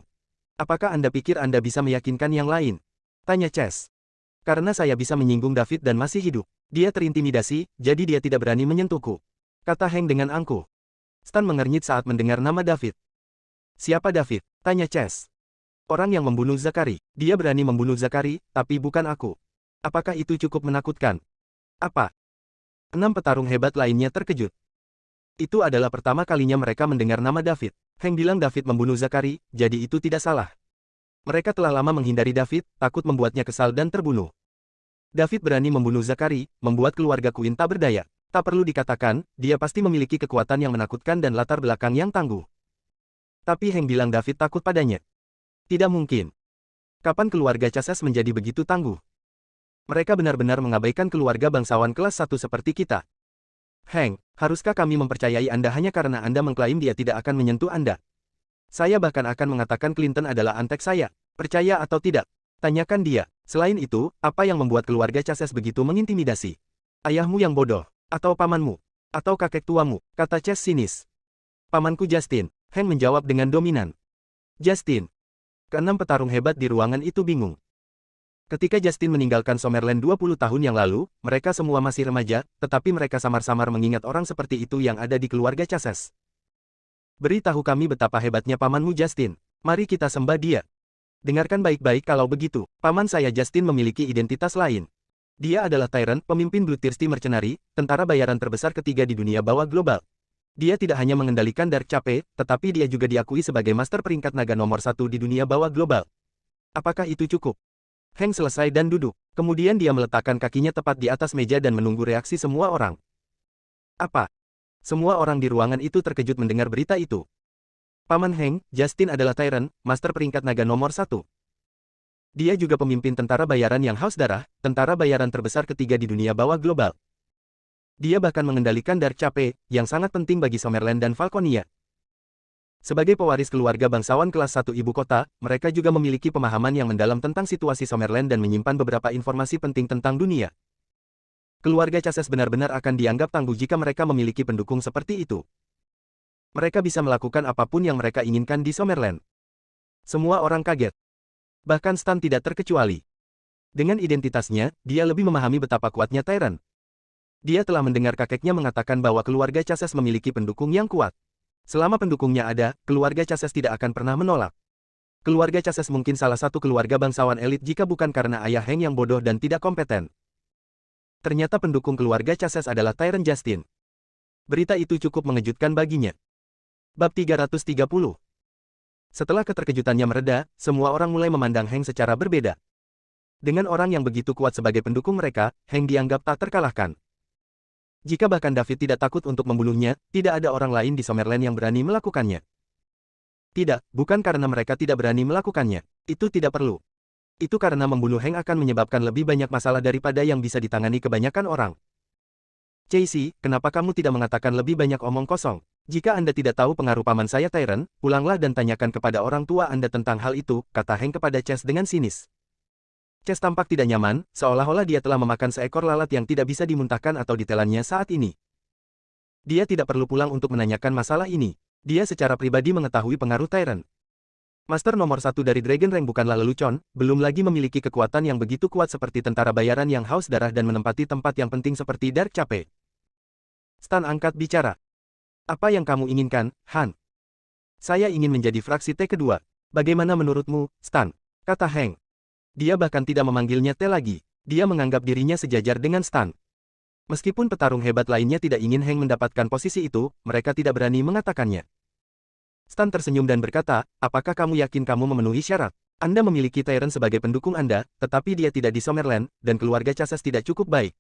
Apakah Anda pikir Anda bisa meyakinkan yang lain? Tanya Chess. Karena saya bisa menyinggung David dan masih hidup. Dia terintimidasi, jadi dia tidak berani menyentuhku. Kata Heng dengan angkuh. Stan mengernyit saat mendengar nama David. Siapa David? Tanya Chess. Orang yang membunuh Zakari. Dia berani membunuh Zakari, tapi bukan aku. Apakah itu cukup menakutkan? Apa? 6 petarung hebat lainnya terkejut. Itu adalah pertama kalinya mereka mendengar nama David. Heng bilang David membunuh Zakari, jadi itu tidak salah. Mereka telah lama menghindari David, takut membuatnya kesal dan terbunuh. David berani membunuh Zakari, membuat keluarga Queen tak berdaya. Tak perlu dikatakan, dia pasti memiliki kekuatan yang menakutkan dan latar belakang yang tangguh. Tapi Heng bilang David takut padanya. Tidak mungkin. Kapan keluarga Chases menjadi begitu tangguh? Mereka benar-benar mengabaikan keluarga bangsawan kelas 1 seperti kita. Heng, haruskah kami mempercayai Anda hanya karena Anda mengklaim dia tidak akan menyentuh Anda? Saya bahkan akan mengatakan Clinton adalah antek saya. Percaya atau tidak? Tanyakan dia. Selain itu, apa yang membuat keluarga Chases begitu mengintimidasi? Ayahmu yang bodoh? Atau pamanmu? Atau kakek tuamu? Kata Chase sinis. Pamanku Justin. Heng menjawab dengan dominan. Justin. Keenam petarung hebat di ruangan itu bingung. Ketika Justin meninggalkan Summerland 20 tahun yang lalu, mereka semua masih remaja, tetapi mereka samar-samar mengingat orang seperti itu yang ada di keluarga Chases. Beritahu kami betapa hebatnya pamanmu Justin. Mari kita sembah dia. Dengarkan baik-baik kalau begitu, paman saya Justin memiliki identitas lain. Dia adalah Tyrant, pemimpin Bloodthirsty Mercenary, tentara bayaran terbesar ketiga di dunia bawah global. Dia tidak hanya mengendalikan Dark Cape, tetapi dia juga diakui sebagai master peringkat naga nomor 1 di dunia bawah global. Apakah itu cukup? Heng selesai dan duduk. Kemudian dia meletakkan kakinya tepat di atas meja dan menunggu reaksi semua orang. Apa? Semua orang di ruangan itu terkejut mendengar berita itu. Paman Heng, Justin adalah Tyrant, master peringkat naga nomor 1. Dia juga pemimpin tentara bayaran yang haus darah, tentara bayaran terbesar ketiga di dunia bawah global. Dia bahkan mengendalikan Dark Cape, yang sangat penting bagi Summerland dan Falconia. Sebagai pewaris keluarga bangsawan kelas 1 ibu kota, mereka juga memiliki pemahaman yang mendalam tentang situasi Summerland dan menyimpan beberapa informasi penting tentang dunia. Keluarga Chases benar-benar akan dianggap tangguh jika mereka memiliki pendukung seperti itu. Mereka bisa melakukan apapun yang mereka inginkan di Summerland. Semua orang kaget. Bahkan Stan tidak terkecuali. Dengan identitasnya, dia lebih memahami betapa kuatnya Tyrant. Dia telah mendengar kakeknya mengatakan bahwa keluarga Chases memiliki pendukung yang kuat. Selama pendukungnya ada, keluarga Chases tidak akan pernah menolak. Keluarga Chases mungkin salah satu keluarga bangsawan elit jika bukan karena ayah Heng yang bodoh dan tidak kompeten. Ternyata pendukung keluarga Chases adalah Tyrant Justin. Berita itu cukup mengejutkan baginya. Bab 330. Setelah keterkejutannya mereda, semua orang mulai memandang Heng secara berbeda. Dengan orang yang begitu kuat sebagai pendukung mereka, Heng dianggap tak terkalahkan. Jika bahkan David tidak takut untuk membunuhnya, tidak ada orang lain di Summerland yang berani melakukannya. Tidak, bukan karena mereka tidak berani melakukannya. Itu tidak perlu. Itu karena membunuh Heng akan menyebabkan lebih banyak masalah daripada yang bisa ditangani kebanyakan orang. Casey, kenapa kamu tidak mengatakan lebih banyak omong kosong? Jika Anda tidak tahu pengaruh paman saya Tyrant, pulanglah dan tanyakan kepada orang tua Anda tentang hal itu, kata Heng kepada Chase dengan sinis. Chase tampak tidak nyaman, seolah-olah dia telah memakan seekor lalat yang tidak bisa dimuntahkan atau ditelannya saat ini. Dia tidak perlu pulang untuk menanyakan masalah ini. Dia secara pribadi mengetahui pengaruh Tyrant. Master nomor 1 dari Dragon Rank bukanlah lelucon, belum lagi memiliki kekuatan yang begitu kuat seperti tentara bayaran yang haus darah dan menempati tempat yang penting seperti Dark Cape. Stan angkat bicara. Apa yang kamu inginkan, Han? Saya ingin menjadi fraksi T kedua. Bagaimana menurutmu, Stan? Kata Heng. Dia bahkan tidak memanggilnya T lagi. Dia menganggap dirinya sejajar dengan Stan. Meskipun petarung hebat lainnya tidak ingin Heng mendapatkan posisi itu, mereka tidak berani mengatakannya. Stan tersenyum dan berkata, apakah kamu yakin kamu memenuhi syarat? Anda memiliki Tyrant sebagai pendukung Anda, tetapi dia tidak di Summerland, dan keluarga Chases tidak cukup baik.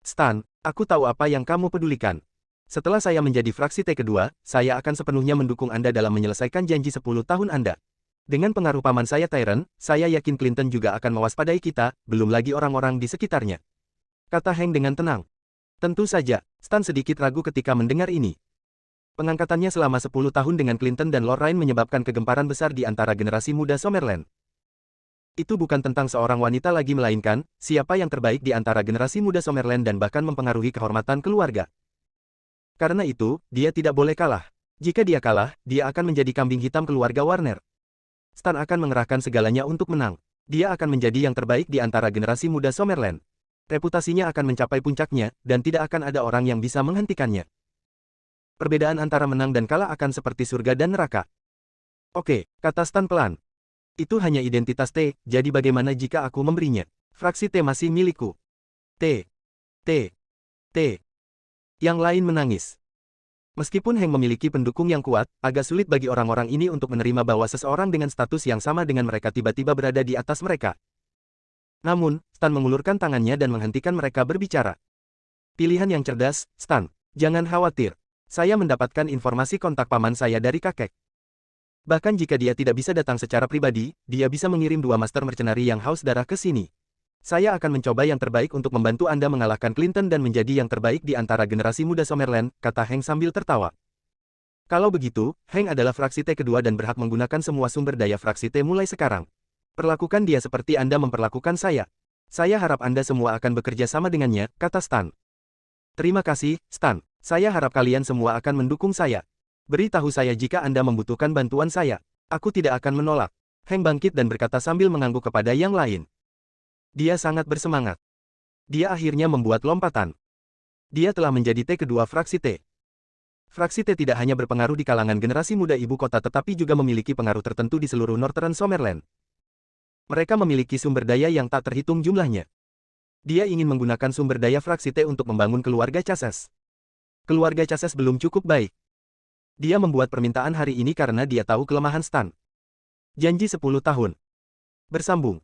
Stan, aku tahu apa yang kamu pedulikan. Setelah saya menjadi fraksi T kedua, saya akan sepenuhnya mendukung Anda dalam menyelesaikan janji 10 tahun Anda. Dengan pengaruh paman saya Tyrant, saya yakin Clinton juga akan mewaspadai kita, belum lagi orang-orang di sekitarnya. Kata Heng dengan tenang. Tentu saja, Stan sedikit ragu ketika mendengar ini. Pengangkatannya selama 10 tahun dengan Clinton dan Lorraine menyebabkan kegemparan besar di antara generasi muda Summerland. Itu bukan tentang seorang wanita lagi melainkan, siapa yang terbaik di antara generasi muda Summerland dan bahkan mempengaruhi kehormatan keluarga. Karena itu, dia tidak boleh kalah. Jika dia kalah, dia akan menjadi kambing hitam keluarga Warner. Stan akan mengerahkan segalanya untuk menang. Dia akan menjadi yang terbaik di antara generasi muda Summerland. Reputasinya akan mencapai puncaknya, dan tidak akan ada orang yang bisa menghentikannya. Perbedaan antara menang dan kalah akan seperti surga dan neraka. Oke, kata Stan pelan. Itu hanya identitas T, jadi bagaimana jika aku memberinya? Fraksi T masih milikku. T. Yang lain menangis. Meskipun Heng memiliki pendukung yang kuat, agak sulit bagi orang-orang ini untuk menerima bahwa seseorang dengan status yang sama dengan mereka tiba-tiba berada di atas mereka. Namun, Stan mengulurkan tangannya dan menghentikan mereka berbicara. Pilihan yang cerdas, Stan. Jangan khawatir. Saya mendapatkan informasi kontak paman saya dari kakek. Bahkan jika dia tidak bisa datang secara pribadi, dia bisa mengirim 2 master mercenari yang haus darah ke sini. Saya akan mencoba yang terbaik untuk membantu Anda mengalahkan Clinton dan menjadi yang terbaik di antara generasi muda Summerland, kata Hank sambil tertawa. Kalau begitu, Hank adalah fraksi T kedua dan berhak menggunakan semua sumber daya fraksi T mulai sekarang. Perlakukan dia seperti Anda memperlakukan saya. Saya harap Anda semua akan bekerja sama dengannya, kata Stan. Terima kasih, Stan. Saya harap kalian semua akan mendukung saya. Beritahu saya jika Anda membutuhkan bantuan saya. Aku tidak akan menolak. Hank bangkit dan berkata sambil mengangguk kepada yang lain. Dia sangat bersemangat. Dia akhirnya membuat lompatan. Dia telah menjadi T kedua fraksi T. Fraksi T tidak hanya berpengaruh di kalangan generasi muda ibu kota tetapi juga memiliki pengaruh tertentu di seluruh Northern Summerland. Mereka memiliki sumber daya yang tak terhitung jumlahnya. Dia ingin menggunakan sumber daya fraksi T untuk membangun keluarga Chases. Keluarga Chases belum cukup baik. Dia membuat permintaan hari ini karena dia tahu kelemahan Stan. Janji 10 tahun. Bersambung.